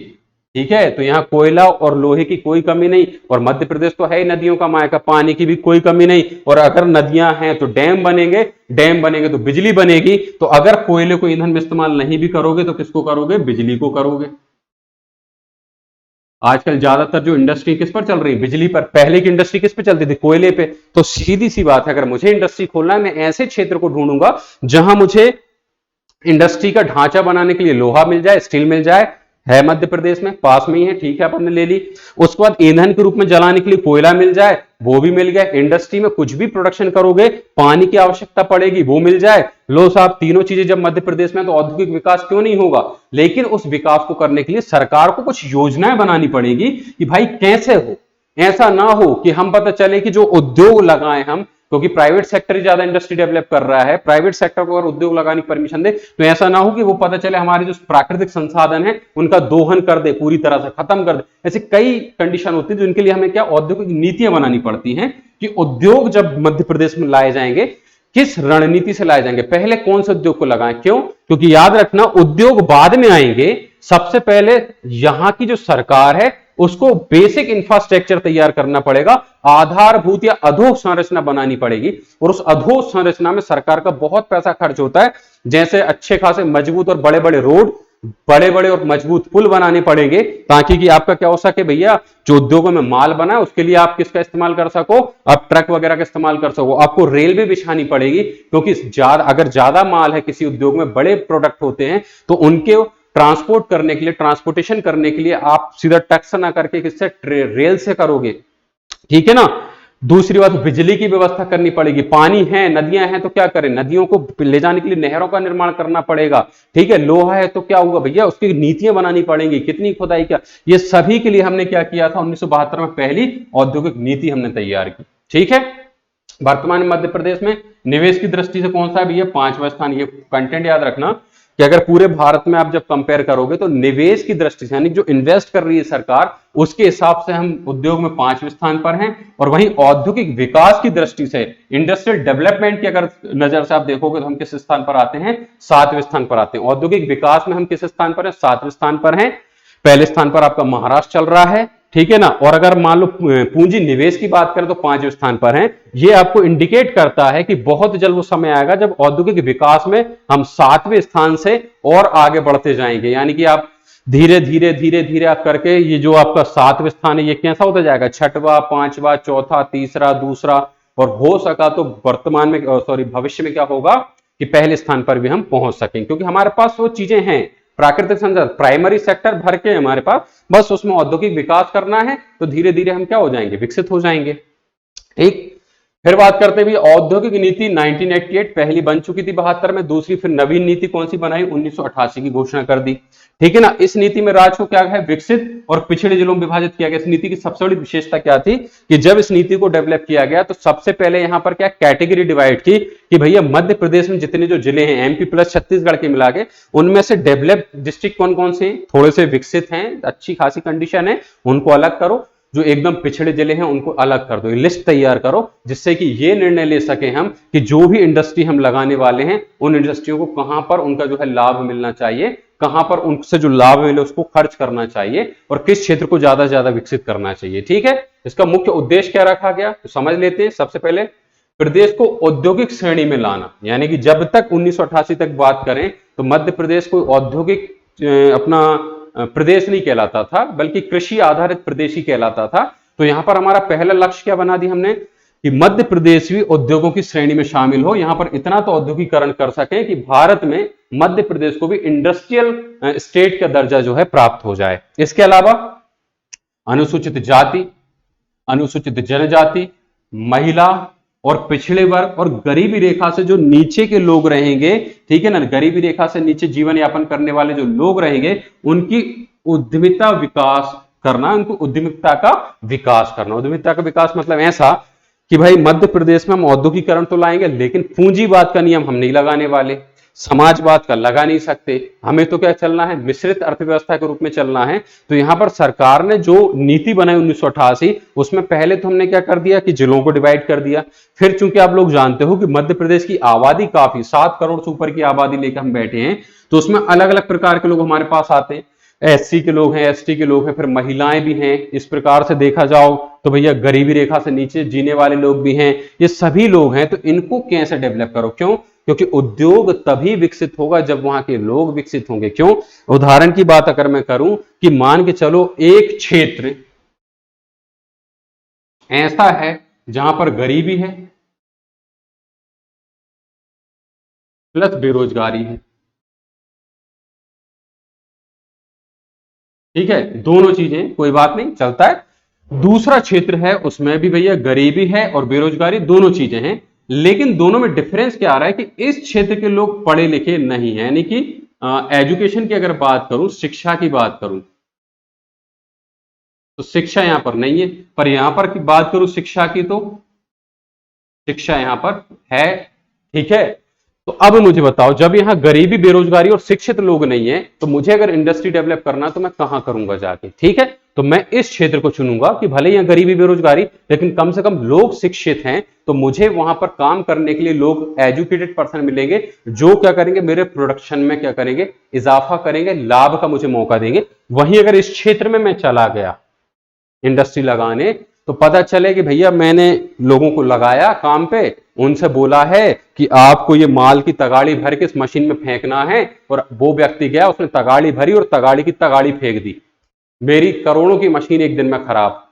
ठीक है। तो यहां कोयला और लोहे की कोई कमी नहीं, और मध्य प्रदेश तो है नदियों का मायका, पानी की भी कोई कमी नहीं। और अगर नदियां हैं तो डैम बनेंगे तो बिजली बनेगी। तो अगर कोयले को ईंधन में इस्तेमाल नहीं भी करोगे तो किसको करोगे, बिजली को करोगे। आजकल ज्यादातर जो इंडस्ट्री किस पर चल रही है, बिजली पर। पहले की इंडस्ट्री किस पे चलती थी, कोयले पे। तो सीधी सी बात है, अगर मुझे इंडस्ट्री खोलना है, मैं ऐसे क्षेत्र को ढूंढूंगा जहां मुझे इंडस्ट्री का ढांचा बनाने के लिए लोहा मिल जाए, स्टील मिल जाए, है मध्य प्रदेश में, पास में ही है, ठीक है, अपन ने ले ली। उसके बाद ईंधन के रूप में जलाने के लिए कोयला मिल जाए, वो भी मिल गया। इंडस्ट्री में कुछ भी प्रोडक्शन करोगे, पानी की आवश्यकता पड़ेगी, वो मिल जाए। लो साहब, तीनों चीजें जब मध्य प्रदेश में, तो औद्योगिक विकास क्यों नहीं होगा। लेकिन उस विकास को करने के लिए सरकार को कुछ योजनाएं बनानी पड़ेगी कि भाई कैसे हो। ऐसा ना हो कि हम पता चले कि जो उद्योग लगाए हम, क्योंकि प्राइवेट सेक्टर ही ज्यादा इंडस्ट्री डेवलप कर रहा है, प्राइवेट सेक्टर को अगर उद्योग लगाने की परमिशन दे तो ऐसा ना हो कि वो पता चले हमारे जो प्राकृतिक संसाधन है उनका दोहन कर दे, पूरी तरह से खत्म कर दे। ऐसी कई कंडीशन होती है जिनके लिए हमें क्या, औद्योगिक नीतियां बनानी पड़ती हैं कि उद्योग जब मध्य प्रदेश में लाए जाएंगे, किस रणनीति से लाए जाएंगे, पहले कौन से उद्योग को लगाएं। क्यों, क्योंकि याद रखना, उद्योग बाद में आएंगे, सबसे पहले यहां की जो सरकार है उसको बेसिक इंफ्रास्ट्रक्चर तैयार करना पड़ेगा, आधारभूत या अधोसंरचना बनानी पड़ेगी। और उस अधोसंरचना में सरकार का बहुत पैसा खर्च होता है, जैसे अच्छे खासे मजबूत और बड़े बड़े रोड, बड़े बड़े और मजबूत पुल बनाने पड़ेंगे, ताकि कि आपका क्या हो सके भैया, जो उद्योगों में माल बना है उसके लिए आप किसका इस्तेमाल कर सको, आप ट्रक वगैरह का इस्तेमाल कर सको। आपको रेलवे बिछानी पड़ेगी, क्योंकि अगर ज्यादा माल है किसी उद्योग में, बड़े प्रोडक्ट होते हैं, तो उनके ट्रांसपोर्ट करने के लिए, ट्रांसपोर्टेशन करने के लिए आप सीधा टैक्स ना करके किससे, रेल से करोगे, ठीक है ना। दूसरी बात, बिजली की व्यवस्था करनी पड़ेगी। पानी है, नदियां हैं, तो क्या करें, नदियों को ले जाने के लिए नहरों का निर्माण करना पड़ेगा, ठीक है। लोहा है तो क्या होगा भैया, उसकी नीतियां बनानी पड़ेंगी, कितनी खुदाई, क्या, ये सभी के लिए हमने क्या किया था, 1972 में पहली औद्योगिक नीति हमने तैयार की, ठीक है। वर्तमान में मध्य प्रदेश में निवेश की दृष्टि से कौन सा है भैया, 5वां स्थान। ये कंटेंट याद रखना कि अगर पूरे भारत में आप जब कंपेयर करोगे तो निवेश की दृष्टि से, यानी जो इन्वेस्ट कर रही है सरकार, उसके हिसाब से हम उद्योग में 5वें स्थान पर हैं। और वहीं औद्योगिक विकास की दृष्टि से, इंडस्ट्रियल डेवलपमेंट की अगर नजर से आप देखोगे तो हम किस स्थान पर आते हैं, 7वें स्थान पर आते हैं। औद्योगिक विकास में हम किस स्थान पर हैं, 7वें स्थान पर हैं। पहले स्थान पर आपका महाराष्ट्र चल रहा है, ठीक है ना। और अगर मान लो पूंजी निवेश की बात करें तो 5वें स्थान पर हैं। ये आपको इंडिकेट करता है कि बहुत जल्द वो समय आएगा जब औद्योगिक विकास में हम 7वें स्थान से और आगे बढ़ते जाएंगे, यानी कि आप धीरे धीरे धीरे धीरे आप करके ये जो आपका 7वें स्थान है ये कैसा होता जाएगा, 6वां, 5वां, चौथा, तीसरा, दूसरा, और हो सका तो वर्तमान में सॉरी भविष्य में क्या होगा कि पहले स्थान पर भी हम पहुंच सकें, क्योंकि हमारे पास वो चीजें हैं। प्राकृतिक संसाधन प्राइमरी सेक्टर भर के हमारे पास, बस उसमें औद्योगिक विकास करना है तो धीरे धीरे हम क्या हो जाएंगे, विकसित हो जाएंगे। ठीक, फिर बात करते हैं औद्योगिक नीति 1988 पहली बन चुकी थी 72 में, दूसरी फिर नवीन नीति कौन सी बनाई, 1988 की घोषणा कर दी। ठीक है ना। इस नीति में राज्य को क्या है, विकसित और पिछड़े जिलों में विभाजित किया गया। इस नीति की सबसे बड़ी विशेषता क्या थी कि जब इस नीति को डेवलप किया गया तो सबसे पहले यहां पर क्या कैटेगरी डिवाइड की कि भैया मध्य प्रदेश में जितने जो जिले हैं एमपी प्लस छत्तीसगढ़ के मिला के, उनमें से डेवलप डिस्ट्रिक्ट कौन कौन से, थोड़े से विकसित हैं, अच्छी खासी कंडीशन है, उनको अलग करो, जो एकदम पिछड़े जिले हैं उनको अलग कर दो। लिस्ट तैयार करो जिससे कि ये निर्णय ले सके हम कि जो भी इंडस्ट्री हम लगाने वाले हैं उन इंडस्ट्रियों को कहां पर उनका जो है लाभ मिलना चाहिए, कहां पर उनसे जो लाभ मिले उसको खर्च करना चाहिए और किस क्षेत्र को ज्यादा से ज्यादा विकसित करना चाहिए। ठीक है, इसका मुख्य उद्देश्य क्या रखा गया तो समझ लेते हैं। सबसे पहले प्रदेश को औद्योगिक श्रेणी में लाना, यानी कि जब तक 1988 तक बात करें तो मध्य प्रदेश कोई औद्योगिक अपना प्रदेश नहीं कहलाता था, बल्कि कृषि आधारित प्रदेश ही कहलाता था। तो यहां पर हमारा पहला लक्ष्य क्या बना दी हमने कि मध्य प्रदेश भी उद्योगों की श्रेणी में शामिल हो, यहां पर इतना तो औद्योगिकरण कर सके कि भारत में मध्य प्रदेश को भी इंडस्ट्रियल स्टेट का दर्जा जो है प्राप्त हो जाए। इसके अलावा अनुसूचित जाति, अनुसूचित जनजाति, महिला और पिछड़े वर्ग और गरीबी रेखा से जो नीचे के लोग रहेंगे, ठीक है ना, गरीबी रेखा से नीचे जीवन यापन करने वाले जो लोग रहेंगे उनकी उद्यमिता विकास करना, उनको उद्यमिता का विकास करना। उद्यमिता का विकास मतलब ऐसा कि भाई मध्य प्रदेश में हम औद्योगिकरण तो लाएंगे लेकिन पूंजीवाद का नियम हम नहीं लगाने वाले, समाजवाद का लगा नहीं सकते, हमें तो क्या चलना है, मिश्रित अर्थव्यवस्था के रूप में चलना है। तो यहां पर सरकार ने जो नीति बनाई 1988 उसमें पहले तो हमने क्या कर दिया कि जिलों को डिवाइड कर दिया। फिर चूंकि आप लोग जानते हो कि मध्य प्रदेश की आबादी काफी 7 करोड़ से ऊपर की आबादी लेकर हम बैठे हैं, तो उसमें अलग अलग प्रकार के लोग हमारे पास आते हैं, एससी के लोग हैं, एसटी के लोग हैं, फिर महिलाएं भी हैं। इस प्रकार से देखा जाओ तो भैया गरीबी रेखा से नीचे जीने वाले लोग भी हैं, ये सभी लोग हैं। तो इनको कैसे डेवलप करो, क्यों, क्योंकि उद्योग तभी विकसित होगा जब वहां के लोग विकसित होंगे। क्यों, उदाहरण की बात अगर मैं करूं कि मान के चलो एक क्षेत्र ऐसा है जहां पर गरीबी है प्लस बेरोजगारी है, ठीक है, दोनों चीजें कोई बात नहीं चलता है। दूसरा क्षेत्र है उसमें भी भैया गरीबी है और बेरोजगारी दोनों चीजें हैं, लेकिन दोनों में डिफरेंस क्या आ रहा है कि इस क्षेत्र के लोग पढ़े लिखे नहीं है, यानी कि एजुकेशन की अगर बात करूं, शिक्षा की बात करूं तो शिक्षा यहां पर नहीं है, पर यहां पर की बात करूं शिक्षा की तो शिक्षा यहां पर है। ठीक है, तो अब मुझे बताओ जब यहां गरीबी बेरोजगारी और शिक्षित लोग नहीं है तो मुझे अगर इंडस्ट्री डेवलप करना तो मैं कहां करूंगा जाके, ठीक है, तो मैं इस क्षेत्र को चुनूंगा कि भले यहां गरीबी बेरोजगारी लेकिन कम से कम लोग शिक्षित हैं, तो मुझे वहां पर काम करने के लिए लोग एजुकेटेड पर्सन मिलेंगे जो क्या करेंगे, मेरे प्रोडक्शन में क्या करेंगे, इजाफा करेंगे, लाभ का मुझे मौका देंगे। वहीं अगर इस क्षेत्र में मैं चला गया इंडस्ट्री लगाने तो पता चले कि भैया मैंने लोगों को लगाया काम पे, उनसे बोला है कि आपको ये माल की तगाड़ी भर के इस मशीन में फेंकना है, और वो व्यक्ति गया उसने तगाड़ी भरी और तगाड़ी की तगाड़ी फेंक दी, मेरी करोड़ों की मशीन एक दिन में खराब।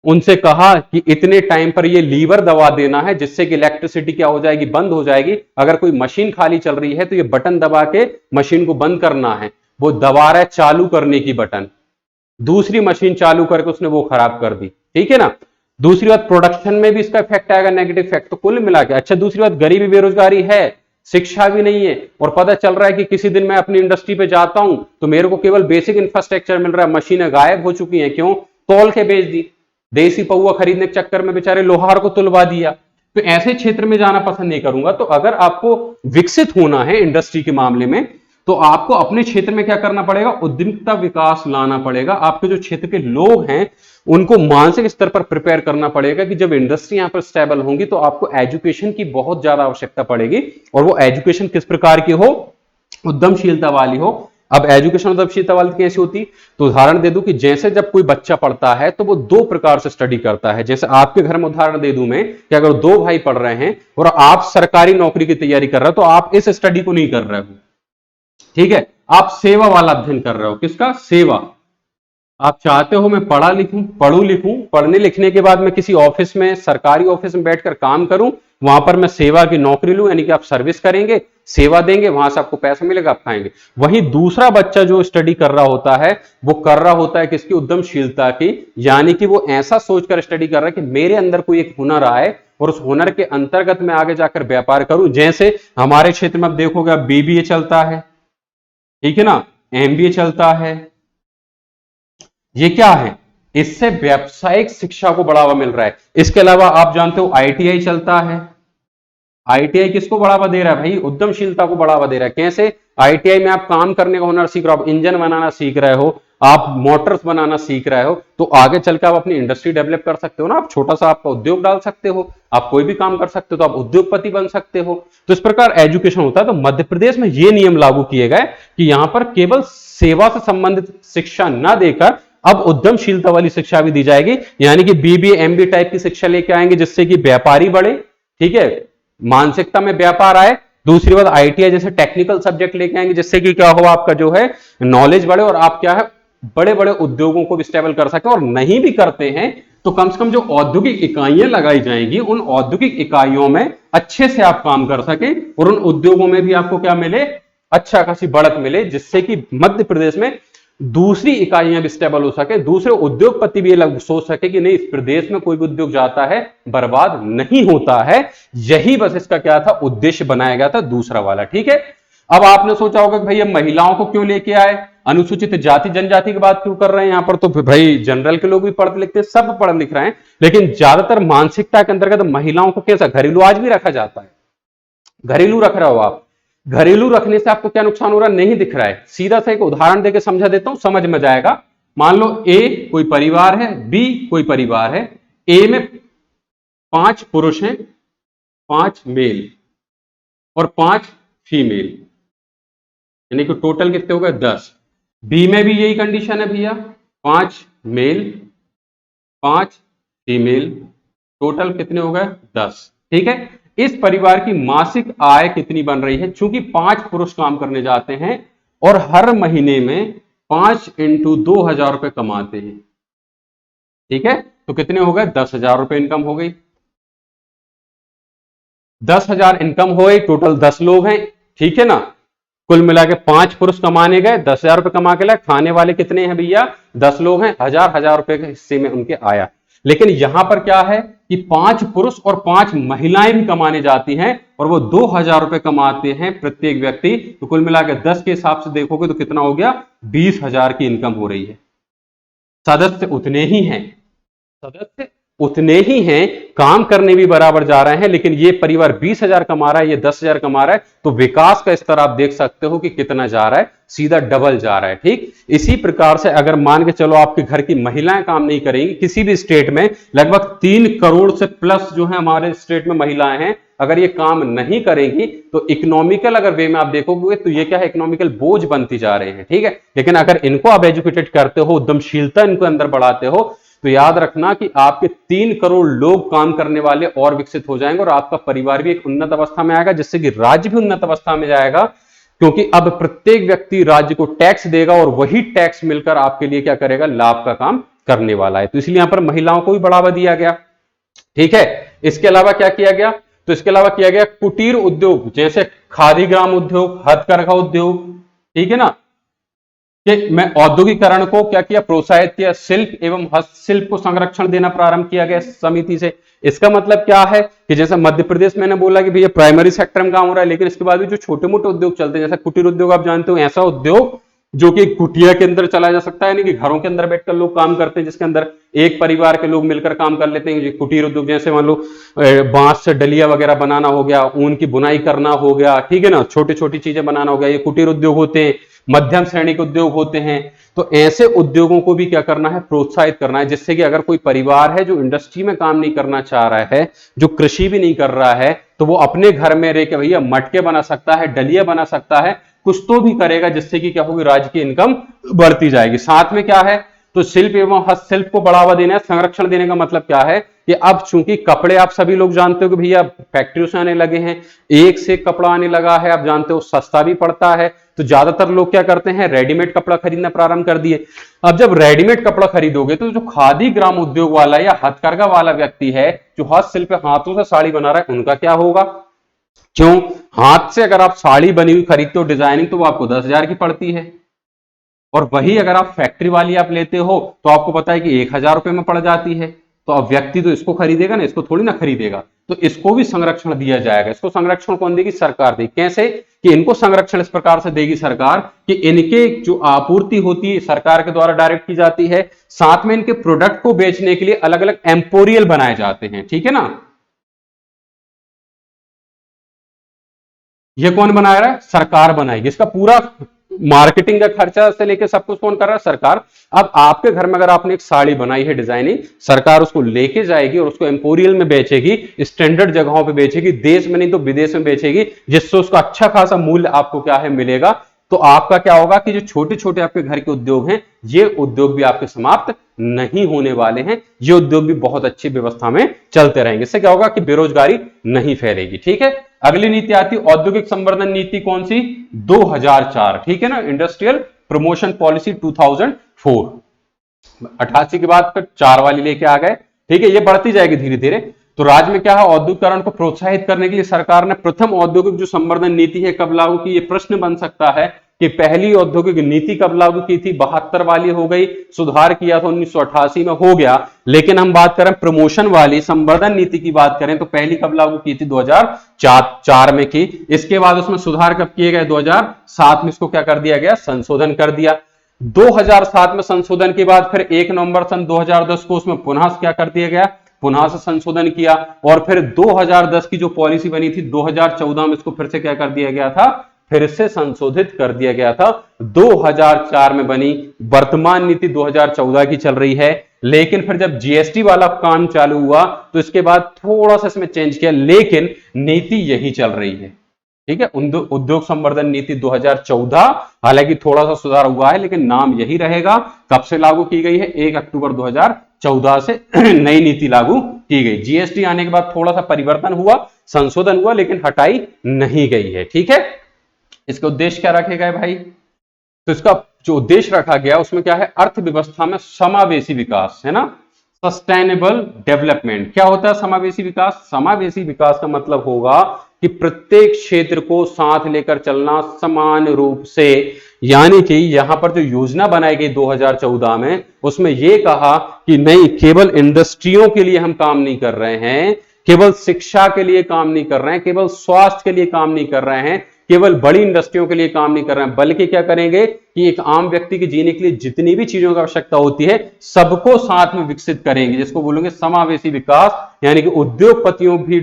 उनसे कहा कि इतने टाइम पर ये लीवर दबा देना है जिससे कि इलेक्ट्रिसिटी क्या हो जाएगी, बंद हो जाएगी। अगर कोई मशीन खाली चल रही है तो ये बटन दबा के मशीन को बंद करना है, वो दबा रहा है चालू करने की बटन, दूसरी मशीन चालू करके उसने वो खराब कर दी। ठीक है ना, दूसरी बात प्रोडक्शन में भी इसका इफेक्ट आएगा, नेगेटिव इफेक्ट। तो कुल मिला के अच्छा, दूसरी बात गरीबी बेरोजगारी है, शिक्षा भी नहीं है, और पता चल रहा है कि किसी दिन मैं अपनी इंडस्ट्री पे जाता हूं तो मेरे को केवल बेसिक इंफ्रास्ट्रक्चर मिल रहा है, मशीनें गायब हो चुकी हैं, क्यों, तौल के बेच दी, देसी पौवा खरीदने के चक्कर में बेचारे लोहार को तुलवा दिया। तो ऐसे क्षेत्र में जाना पसंद नहीं करूंगा। तो अगर आपको विकसित होना है इंडस्ट्री के मामले में तो आपको अपने क्षेत्र में क्या करना पड़ेगा, उद्यमिता विकास लाना पड़ेगा। आपके जो क्षेत्र के लोग हैं उनको मानसिक स्तर पर प्रिपेयर करना पड़ेगा कि जब इंडस्ट्री यहां पर स्टेबल होंगी तो आपको एजुकेशन की बहुत ज्यादा आवश्यकता पड़ेगी, और वो एजुकेशन किस प्रकार की हो, उद्यमशीलता वाली हो, अब एजुकेशन उद्यमशीलता वाली कैसी होती, तो उदाहरण दे दूं कि जैसे जब कोई बच्चा पढ़ता है तो वो दो प्रकार से स्टडी करता है। जैसे आपके घर में उदाहरण दे दूं मैं कि अगर दो भाई पढ़ रहे हैं और आप सरकारी नौकरी की तैयारी कर रहे हो तो आप इस स्टडी को नहीं कर रहे हो, ठीक है, आप सेवा वाला अध्ययन कर रहे हो। किसका? सेवा। आप चाहते हो मैं पढ़ा लिखूं, पढ़ूं लिखूं, पढ़ने लिखने के बाद मैं किसी ऑफिस में, सरकारी ऑफिस में बैठकर काम करूं, वहां पर मैं सेवा की नौकरी लूं, यानी कि आप सर्विस करेंगे, सेवा देंगे, वहां से आपको पैसा मिलेगा, आप खाएंगे। वहीं दूसरा बच्चा जो स्टडी कर रहा होता है वो कर रहा होता है किसकी? उद्यमशीलता की, यानी कि वो ऐसा सोचकर स्टडी कर रहा है कि मेरे अंदर कोई एक हुनर आए और उस हुनर के अंतर्गत मैं आगे जाकर व्यापार करूं। जैसे हमारे क्षेत्र में आप देखोगे बीबीए चलता है, ठीक है ना, एमबीए चलता है, ये क्या है? इससे व्यावसायिक शिक्षा को बढ़ावा मिल रहा है। इसके अलावा आप जानते हो आईटीआई चलता है। आईटीआई किसको बढ़ावा दे रहा है भाई? उद्यमशीलता को बढ़ावा दे रहा है। कैसे? आईटीआई में आप काम करने का हुनर सीख रहे हो, आप इंजन बनाना सीख रहे हो, आप मोटर्स बनाना सीख रहे हो, तो आगे चलकर आप अपनी इंडस्ट्री डेवलप कर सकते हो ना, आप छोटा सा आपका उद्योग डाल सकते हो, आप कोई भी काम कर सकते हो, तो आप उद्योगपति बन सकते हो। तो इस प्रकार एजुकेशन होता है। तो मध्य प्रदेश में ये नियम लागू किए गए कि यहां पर केवल सेवा से संबंधित शिक्षा न देकर अब उद्यमशीलता वाली शिक्षा भी दी जाएगी, यानी कि बीबीए एमबीए टाइप की शिक्षा लेके आएंगे जिससे कि व्यापारी बढ़े, ठीक है, मानसिकता में व्यापार आए। दूसरी बात आईटीआई जैसे टेक्निकल सब्जेक्ट लेके आएंगे जिससे कि क्या हो, आपका जो है नॉलेज बढ़े और आप क्या है बड़े बड़े उद्योगों को भी स्टेबल कर सके। और नहीं भी करते हैं तो कम से कम जो औद्योगिक इकाइयां लगाई जाएंगी उन औद्योगिक इकाइयों में अच्छे से आप काम कर सके और उन उद्योगों में भी आपको क्या मिले? अच्छा खासी बढ़त मिले, जिससे कि मध्य प्रदेश में दूसरी इकाइयां भी स्टेबल हो सके, दूसरे उद्योगपति भी सोच सके कि नहीं, इस प्रदेश में कोई भी उद्योग जाता है बर्बाद नहीं होता है। यही बस इसका क्या था? उद्देश्य बनाया गया था दूसरा वाला, ठीक है। अब आपने सोचा होगा कि भाई अब महिलाओं को क्यों लेके आए, अनुसूचित जाति जनजाति की बात क्यों कर रहे हैं यहां पर? तो भाई जनरल के लोग भी पढ़ते लिखते हैं, सब पढ़ लिख रहे हैं, लेकिन ज्यादातर मानसिकता के अंतर्गत महिलाओं को कैसा घरेलू आज भी रखा जाता है। घरेलू रख रहे हो आप, घरेलू रखने से आपको क्या नुकसान हो रहा है? नहीं दिख रहा है। सीधा सा एक उदाहरण देकर समझा देता हूं, समझ में जाएगा। मान लो ए कोई परिवार है, बी कोई परिवार है। ए में 5 पुरुष हैं, 5 मेल और 5 फीमेल, यानी कि टोटल कितने हो गए? 10। बी में भी यही कंडीशन है भैया, 5 मेल 5 फीमेल, टोटल कितने हो गए? 10, ठीक है। इस परिवार की मासिक आय कितनी बन रही है? चूंकि 5 पुरुष काम करने जाते हैं और हर महीने में 5 इंटू 2,000 रुपए कमाते हैं, ठीक है, तो कितने हो गए? 10,000 रुपए इनकम हो गई। 10,000 इनकम हो गई, टोटल 10 लोग हैं, ठीक है ना। कुल मिला के 5 पुरुष कमाने गए, 10,000 रुपए कमा के लाए। खाने वाले कितने हैं भैया? 10 लोग हैं, 1,000 रुपए के हिस्से में उनके आया। लेकिन यहां पर क्या है कि 5 पुरुष और 5 महिलाएं भी कमाने जाती हैं और वो 2,000 रुपए कमाते हैं प्रत्येक व्यक्ति। तो कुल मिलाकर 10 के हिसाब से देखोगे तो कितना हो गया? 20,000 की इनकम हो रही है। सदस्य उतने ही हैं, सदस्य उतने ही हैं, काम करने भी बराबर जा रहे हैं, लेकिन ये परिवार 20,000 कमा रहा है, ये 10,000 कमा रहा है। तो विकास का स्तर आप देख सकते हो कि कितना जा रहा है, सीधा डबल जा रहा है, ठीक। इसी प्रकार से अगर मान के चलो आपके घर की महिलाएं काम नहीं करेंगी, किसी भी स्टेट में लगभग 3 करोड़ से प्लस जो है हमारे स्टेट में महिलाएं हैं, अगर ये काम नहीं करेंगी तो इकोनॉमिकल अगर वे में आप देखोगे तो ये क्या है? इकोनॉमिकल बोझ बनती जा रहे हैं, ठीक है। लेकिन अगर इनको आप एजुकेटेड करते हो, उद्यमशीलता इनको अंदर बढ़ाते हो, तो याद रखना कि आपके 3 करोड़ लोग काम करने वाले और विकसित हो जाएंगे और आपका परिवार भी एक उन्नत अवस्था में आएगा, जिससे कि राज्य भी उन्नत अवस्था में जाएगा। क्योंकि अब प्रत्येक व्यक्ति राज्य को टैक्स देगा और वही टैक्स मिलकर आपके लिए क्या करेगा? लाभ का काम करने वाला है। तो इसलिए यहां पर महिलाओं को भी बढ़ावा दिया गया, ठीक है। इसके अलावा क्या किया गया? तो इसके अलावा किया गया कुटीर उद्योग, जैसे खादी ग्राम उद्योग, हथकरघा उद्योग, ठीक है ना, कि मैं औद्योगिकरण को क्या किया? प्रोत्साहित किया। शिल्प एवं हस्तशिल्प को संरक्षण देना प्रारंभ किया गया समिति से। इसका मतलब क्या है कि जैसे मध्य प्रदेश मैंने बोला कि भैया प्राइमरी सेक्टर में काम हो रहा है, लेकिन इसके बाद भी जो छोटे मोटे उद्योग चलते हैं, जैसा कुटीर उद्योग आप जानते हो, ऐसा उद्योग जो कि कुटिया के अंदर चलाया जा सकता है, यानी कि घरों के अंदर बैठकर लोग काम करते हैं, जिसके अंदर एक परिवार के लोग मिलकर काम कर लेते हैं। कुटीर उद्योग जैसे मान लो बांस से डलिया वगैरह बनाना हो गया, ऊन की बुनाई करना हो गया, ठीक है ना, छोटी छोटी चीजें बनाना हो गया, ये कुटीर उद्योग होते हैं। मध्यम श्रेणी के उद्योग होते हैं। तो ऐसे उद्योगों को भी क्या करना है? प्रोत्साहित करना है, जिससे कि अगर कोई परिवार है जो इंडस्ट्री में काम नहीं करना चाह रहा है, जो कृषि भी नहीं कर रहा है, तो वो अपने घर में रह के भैया मटके बना सकता है, डलिया बना सकता है, कुछ तो भी करेगा जिससे कि क्या होगी, राज्य की इनकम बढ़ती जाएगी। साथ में क्या है, तो शिल्प एवं हस्तशिल्प को बढ़ावा देना है। संरक्षण देने का मतलब क्या है कि अब चूंकि कपड़े आप सभी लोग जानते हो कि भैया फैक्ट्रियों से आने लगे हैं, एक से एक कपड़ा आने लगा है, आप जानते हो सस्ता भी पड़ता है, तो ज्यादातर लोग क्या करते हैं, रेडीमेड कपड़ा खरीदना प्रारंभ कर दिए। अब जब रेडीमेड कपड़ा खरीदोगे तो जो खादी ग्राम उद्योग वाला या हथकरघा वाला व्यक्ति है, जो हस्तशिल्प हाथों से साड़ी बना रहा है, उनका क्या होगा? क्यों? हाथ से अगर आप साड़ी बनी हुई खरीदते हो डिजाइनिंग, तो वो आपको 10,000 की पड़ती है, और वही अगर आप फैक्ट्री वाली आप लेते हो तो आपको पता है कि 1,000 रुपए में पड़ जाती है। तो अब व्यक्ति तो इसको खरीदेगा ना, इसको थोड़ी ना खरीदेगा। तो इसको भी संरक्षण दिया जाएगा। इसको संरक्षण कौन देगी? सरकार देगी। कैसे? कि इनको संरक्षण इस प्रकार से देगी सरकार कि इनके जो आपूर्ति होती है सरकार के द्वारा डायरेक्ट की जाती है, साथ में इनके प्रोडक्ट को बेचने के लिए अलग अलग एम्पोरियल बनाए जाते हैं। ठीक है ना? ये कौन बना रहा है? सरकार बनाएगी। इसका पूरा मार्केटिंग का खर्चा से लेके सब कुछ कौन कर रहा है? सरकार। अब आपके घर में अगर आपने एक साड़ी बनाई है डिजाइनिंग, सरकार उसको लेके जाएगी और उसको एम्पोरियल में बेचेगी, स्टैंडर्ड जगहों पे बेचेगी, देश में नहीं तो विदेश में बेचेगी, जिससे उसका अच्छा खासा मूल्य आपको क्या है, मिलेगा। तो आपका क्या होगा कि जो छोटे छोटे आपके घर के उद्योग हैं, ये उद्योग भी आपके समाप्त नहीं होने वाले हैं। ये उद्योग भी बहुत अच्छी व्यवस्था में चलते रहेंगे। इससे क्या होगा कि बेरोजगारी नहीं फैलेगी। ठीक है? अगली नीति आती है औद्योगिक संवर्धन नीति। कौन सी? 2004। ठीक है ना? Industrial promotion policy 2004। 88 के बाद फिर 4 वाली लेके आ गए। ठीक है? ये बढ़ती जाएगी धीरे धीरे। तो राज्य में क्या है, औद्योगिकरण को प्रोत्साहित करने के लिए सरकार ने प्रथम औद्योगिक जो संवर्धन नीति है कब लागू की? ये प्रश्न बन सकता है कि पहली औद्योगिक नीति कब लागू की थी? 72 वाली हो गई, सुधार किया था 1988 में, हो गया। लेकिन हम बात करें प्रमोशन वाली संवर्धन नीति की बात करें तो पहली कब लागू की थी? 2004 में की। इसके बाद उसमें सुधार कब किए गए? 2007 में इसको क्या कर दिया गया? संशोधन कर दिया। 2007 में संशोधन के बाद फिर 1 नवंबर सन 2010 को उसमें पुनः क्या कर दिया गया? पुनः से संशोधन किया। और फिर 2010 की जो पॉलिसी बनी थी 2014 में इसको फिर से क्या कर दिया गया था? फिर से संशोधित कर दिया गया था। 2004 में बनी, वर्तमान नीति 2014 की चल रही है। लेकिन फिर जब जीएसटी वाला काम चालू हुआ तो इसके बाद थोड़ा सा इसमें चेंज किया, लेकिन नीति यही चल रही है। ठीक है? उद्योग संवर्धन नीति 2014, हालांकि थोड़ा सा सुधार हुआ है लेकिन नाम यही रहेगा। कब से लागू की गई है? 1 अक्टूबर 2014 से नई नीति लागू की गई। जीएसटी आने के बाद थोड़ा सा परिवर्तन हुआ, संशोधन हुआ, लेकिन हटाई नहीं गई है। ठीक है? इसका उद्देश्य क्या रखे गए भाई? तो इसका जो उद्देश्य रखा गया उसमें क्या है? अर्थव्यवस्था में समावेशी विकास, है ना? Sustainable development. क्या होता है समावेशी विकास? समावेशी विकास का मतलब होगा कि प्रत्येक क्षेत्र को साथ लेकर चलना समान रूप से। यानी कि यहां पर जो योजना बनाई गई 2014 में, उसमें यह कहा कि नहीं, केवल इंडस्ट्रियों के लिए हम काम नहीं कर रहे हैं, केवल शिक्षा के लिए काम नहीं कर रहे हैं, केवल स्वास्थ्य के लिए काम नहीं कर रहे हैं, केवल बड़ी इंडस्ट्रियों के लिए काम नहीं कर रहे हैं, बल्कि क्या करेंगे कि एक आम व्यक्ति के जीने के लिए जितनी भी चीजों की आवश्यकता होती है सबको साथ में विकसित करेंगे, जिसको बोलेंगे समावेशी विकास। यानी कि उद्योगपतियों भी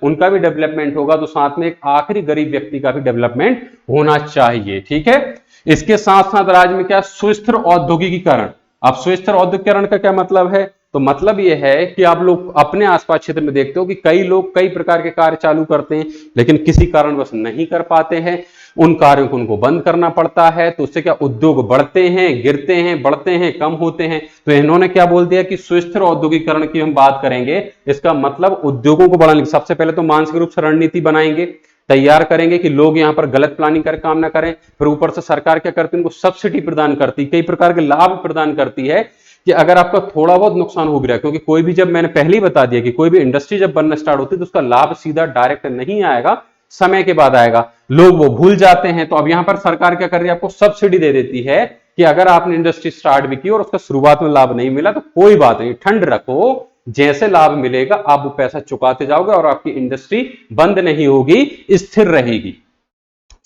उनका भी डेवलपमेंट होगा, तो साथ में एक आखिरी गरीब व्यक्ति का भी डेवलपमेंट होना चाहिए। ठीक है? इसके साथ साथ राज्य में क्या? सुस्थिर औद्योगिकीकरण। अब सुस्थिर औद्योगिकीकरण का क्या मतलब है? तो मतलब यह है कि आप लोग अपने आसपास क्षेत्र में देखते हो कि कई लोग कई प्रकार के कार्य चालू करते हैं, लेकिन किसी कारणवश नहीं कर पाते हैं। उन कार्यों को उनको बंद करना पड़ता है। तो उससे क्या? उद्योग बढ़ते हैं, गिरते हैं, बढ़ते हैं, कम होते हैं। तो इन्होंने क्या बोल दिया कि सुस्थिर औद्योगिकरण की हम बात करेंगे। इसका मतलब उद्योगों को बढ़ाने, सबसे पहले तो मानसिक रूप से रणनीति बनाएंगे, तैयार करेंगे कि लोग यहां पर गलत प्लानिंग कर काम ना करें। फिर ऊपर से सरकार क्या करती है? उनको सब्सिडी प्रदान करती, कई प्रकार के लाभ प्रदान करती है कि अगर आपका थोड़ा बहुत नुकसान हो गया, क्योंकि कोई भी, जब मैंने पहले ही बता दिया कि कोई भी इंडस्ट्री जब बनना स्टार्ट होती है तो उसका लाभ सीधा डायरेक्ट नहीं आएगा, समय के बाद आएगा, लोग वो भूल जाते हैं। तो अब यहां पर सरकार क्या कर रही है? आपको सब्सिडी दे देती है कि अगर आपने इंडस्ट्री स्टार्ट भी की और उसका शुरुआत में लाभ नहीं मिला तो कोई बात नहीं, ठंड रखो, जैसे लाभ मिलेगा आप वो पैसा चुकाते जाओगे और आपकी इंडस्ट्री बंद नहीं होगी, स्थिर रहेगी।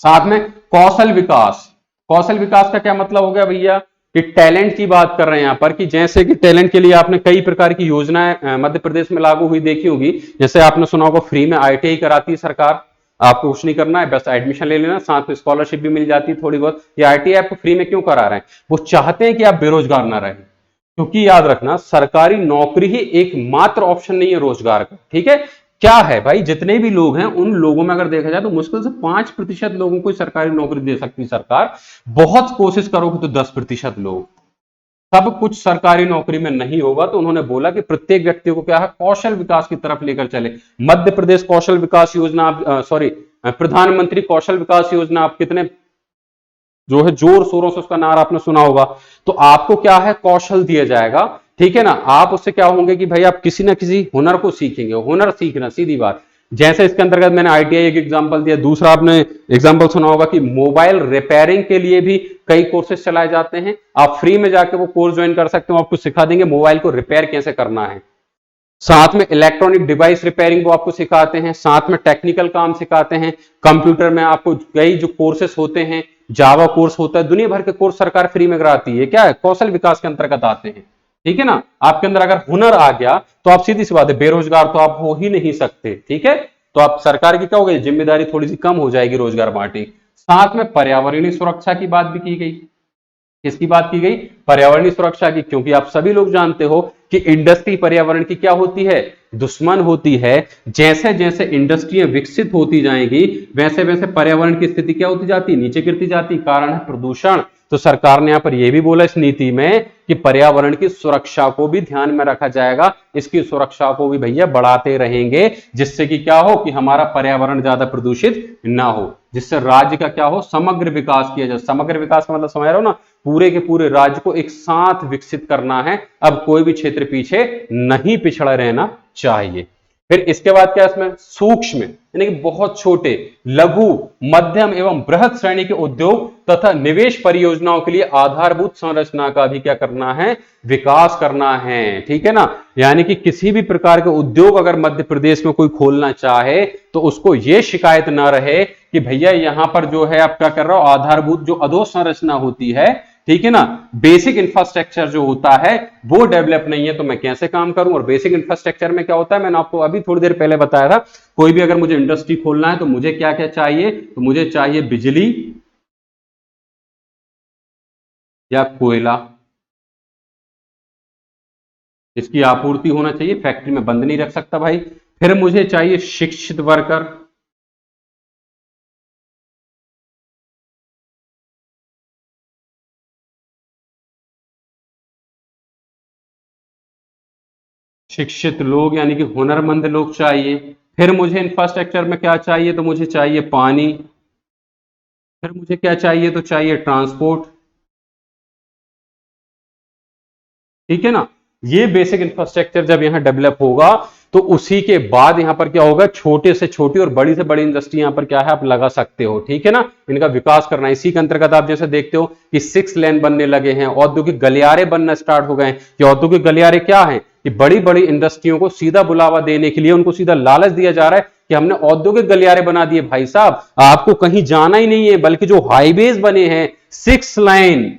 साथ में कौशल विकास। कौशल विकास का क्या मतलब हो गया भैया? कि टैलेंट की बात कर रहे हैं यहां पर, कि जैसे कि टैलेंट के लिए आपने कई प्रकार की योजनाएं मध्य प्रदेश में लागू हुई देखी होगी। जैसे आपने सुना होगा फ्री में आईटीआई कराती है सरकार, आपको कुछ नहीं करना है, बस एडमिशन ले लेना, साथ में स्कॉलरशिप भी मिल जाती है थोड़ी बहुत। ये आईटीआई आपको फ्री में क्यों करा रहे हैं? वो चाहते हैं कि आप बेरोजगार ना रहे, क्योंकि याद रखना सरकारी नौकरी ही एकमात्र ऑप्शन नहीं है रोजगार का। ठीक है? क्या है भाई, जितने भी लोग हैं उन लोगों में अगर देखा जाए तो मुश्किल से 5% लोगों को सरकारी नौकरी दे सकती सरकार, बहुत कोशिश करोगे तो 10% लोग। सब कुछ सरकारी नौकरी में नहीं होगा, तो उन्होंने बोला कि प्रत्येक व्यक्ति को क्या है, कौशल विकास की तरफ लेकर चले। मध्य प्रदेश कौशल विकास योजना, सॉरी प्रधानमंत्री कौशल विकास योजना, आप कितने जो है जोर शोरों से उसका नारा आपने सुना होगा। तो आपको क्या है, कौशल दिया जाएगा, ठीक है ना। आप उससे क्या होंगे कि भाई आप किसी ना किसी हुनर को सीखेंगे, हुनर सीखना सीधी बात। जैसे इसके अंतर्गत मैंने आईटीआई एक एग्जांपल दिया, दूसरा आपने एग्जांपल सुना होगा कि मोबाइल रिपेयरिंग के लिए भी कई कोर्सेज चलाए जाते हैं। आप फ्री में जाके वो कोर्स ज्वाइन कर सकते हो, आपको सिखा देंगे मोबाइल को रिपेयर कैसे करना है। साथ में इलेक्ट्रॉनिक डिवाइस रिपेयरिंग वो आपको सिखाते हैं, साथ में टेक्निकल काम सिखाते हैं। कंप्यूटर में आपको कई जो कोर्सेस होते हैं, जावा कोर्स होता है, दुनिया भर के कोर्स सरकार फ्री में कराती है। क्या है, कौशल विकास के अंतर्गत आते हैं, ठीक है ना। आपके अंदर अगर हुनर आ गया तो आप सीधी सी बात है, बेरोजगार तो आप हो ही नहीं सकते, ठीक है। तो आप सरकार की क्या हो गई, जिम्मेदारी थोड़ी सी कम हो जाएगी रोजगार बांटी। साथ में पर्यावरणीय सुरक्षा की बात भी की गई। किसकी बात की गई, पर्यावरणीय सुरक्षा की, क्योंकि आप सभी लोग जानते हो कि इंडस्ट्री पर्यावरण की क्या होती है, दुश्मन होती है। जैसे जैसे इंडस्ट्रियां विकसित होती जाएंगी वैसे वैसे पर्यावरण की स्थिति क्या होती जाती है, नीचे गिरती जाती, कारण है प्रदूषण। तो सरकार ने यहां पर यह भी बोला इस नीति में कि पर्यावरण की सुरक्षा को भी ध्यान में रखा जाएगा, इसकी सुरक्षा को भी भैया बढ़ाते रहेंगे, जिससे कि क्या हो कि हमारा पर्यावरण ज्यादा प्रदूषित ना हो, जिससे राज्य का क्या हो, समग्र विकास किया जाए। समग्र विकास का मतलब समझ रहे हो ना, पूरे के पूरे राज्य को एक साथ विकसित करना है। अब कोई भी क्षेत्र पीछे नहीं पिछड़ा रहना चाहिए। फिर इसके बाद क्या है इसमें, सूक्ष्म यानी कि बहुत छोटे, लघु, मध्यम एवं बृहद श्रेणी के उद्योग तथा निवेश परियोजनाओं के लिए आधारभूत संरचना का भी क्या करना है, विकास करना है, ठीक है ना। यानी कि किसी भी प्रकार के उद्योग अगर मध्य प्रदेश में कोई खोलना चाहे तो उसको यह शिकायत ना रहे कि भैया यहां पर जो है आप क्या कर रहे हो, आधारभूत जो अधोसंरचना होती है, ठीक है ना, बेसिक इंफ्रास्ट्रक्चर जो होता है वो डेवलप नहीं है, तो मैं कैसे काम करूं। और बेसिक इंफ्रास्ट्रक्चर में क्या होता है, मैंने आपको अभी थोड़ी देर पहले बताया था, कोई भी अगर मुझे इंडस्ट्री खोलना है तो मुझे क्या क्या चाहिए, तो मुझे चाहिए बिजली या कोयला, इसकी आपूर्ति होना चाहिए, फैक्ट्री में बंद नहीं रख सकता भाई। फिर मुझे चाहिए शिक्षित वर्कर, शिक्षित लोग यानी कि हुनरमंद लोग चाहिए। फिर मुझे इंफ्रास्ट्रक्चर में क्या चाहिए, तो मुझे चाहिए पानी। फिर मुझे क्या चाहिए, तो चाहिए ट्रांसपोर्ट, ठीक है ना। ये बेसिक इंफ्रास्ट्रक्चर जब यहां डेवलप होगा तो उसी के बाद यहां पर क्या होगा, छोटे से छोटी और बड़ी से बड़ी इंडस्ट्री यहां पर क्या है आप लगा सकते हो, ठीक है ना। इनका विकास करना, इसी के अंतर्गत आप जैसे देखते हो कि 6 लेन बनने लगे हैं, औद्योगिक गलियारे बनना स्टार्ट हो गए हैं। ये औद्योगिक गलियारे क्या है कि बड़ी बड़ी इंडस्ट्रियों को सीधा बुलावा देने के लिए उनको सीधा लालच दिया जा रहा है कि हमने औद्योगिक गलियारे बना दिए भाई साहब, आपको कहीं जाना ही नहीं है, बल्कि जो हाईवेज बने हैं 6 लाइन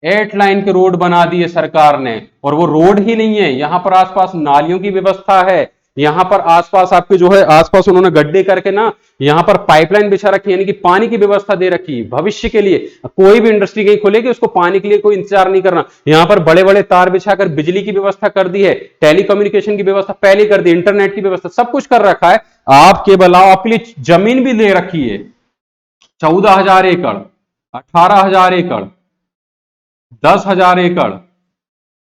8 लाइन के रोड बना दिए सरकार ने। और वो रोड ही नहीं है, यहां पर आसपास नालियों की व्यवस्था है, यहां पर आसपास आपके जो है आसपास उन्होंने गड्ढे करके ना यहां पर पाइपलाइन बिछा रखी है, यानी कि पानी की व्यवस्था दे रखी है भविष्य के लिए। कोई भी इंडस्ट्री कहीं खोलेगी उसको पानी के लिए कोई इंतजार नहीं करना, यहां पर बड़े बड़े तार बिछाकर बिजली की व्यवस्था कर दी है, टेलीकम्युनिकेशन की व्यवस्था पहले कर दी, इंटरनेट की व्यवस्था सब कुछ कर रखा है। आप केवल आओ, आपके लिए जमीन भी दे रखी है, 14,000 एकड़, 18,000 एकड़, 10,000 एकड़,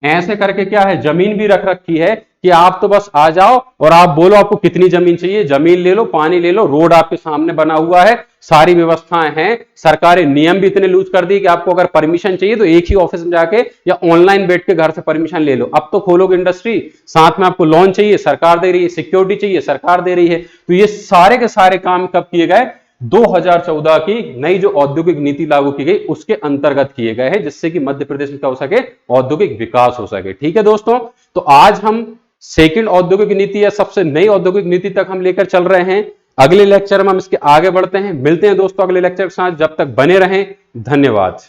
ऐसे करके क्या है जमीन भी रख रखी है कि आप तो बस आ जाओ और आप बोलो आपको कितनी जमीन चाहिए, जमीन ले लो, पानी ले लो, रोड आपके सामने बना हुआ है, सारी व्यवस्थाएं हैं। सरकारी नियम भी इतने लूज कर दिए कि आपको अगर परमिशन चाहिए तो एक ही ऑफिस में जाके या ऑनलाइन बैठ के घर से परमिशन ले लो। अब तो खोलोगे इंडस्ट्री, साथ में आपको लोन चाहिए सरकार दे रही है, सिक्योरिटी चाहिए सरकार दे रही है। तो ये सारे के सारे काम कब किए गए, 2014 की नई जो औद्योगिक नीति लागू की गई उसके अंतर्गत किए गए हैं, जिससे कि मध्य प्रदेश में क्या हो सके, औद्योगिक विकास हो सके, ठीक है दोस्तों। तो आज हम सेकंड औद्योगिक नीति या सबसे नई औद्योगिक नीति तक हम लेकर चल रहे हैं। अगले लेक्चर में हम इसके आगे बढ़ते हैं, मिलते हैं दोस्तों अगले लेक्चर के साथ, जब तक बने रहें, धन्यवाद।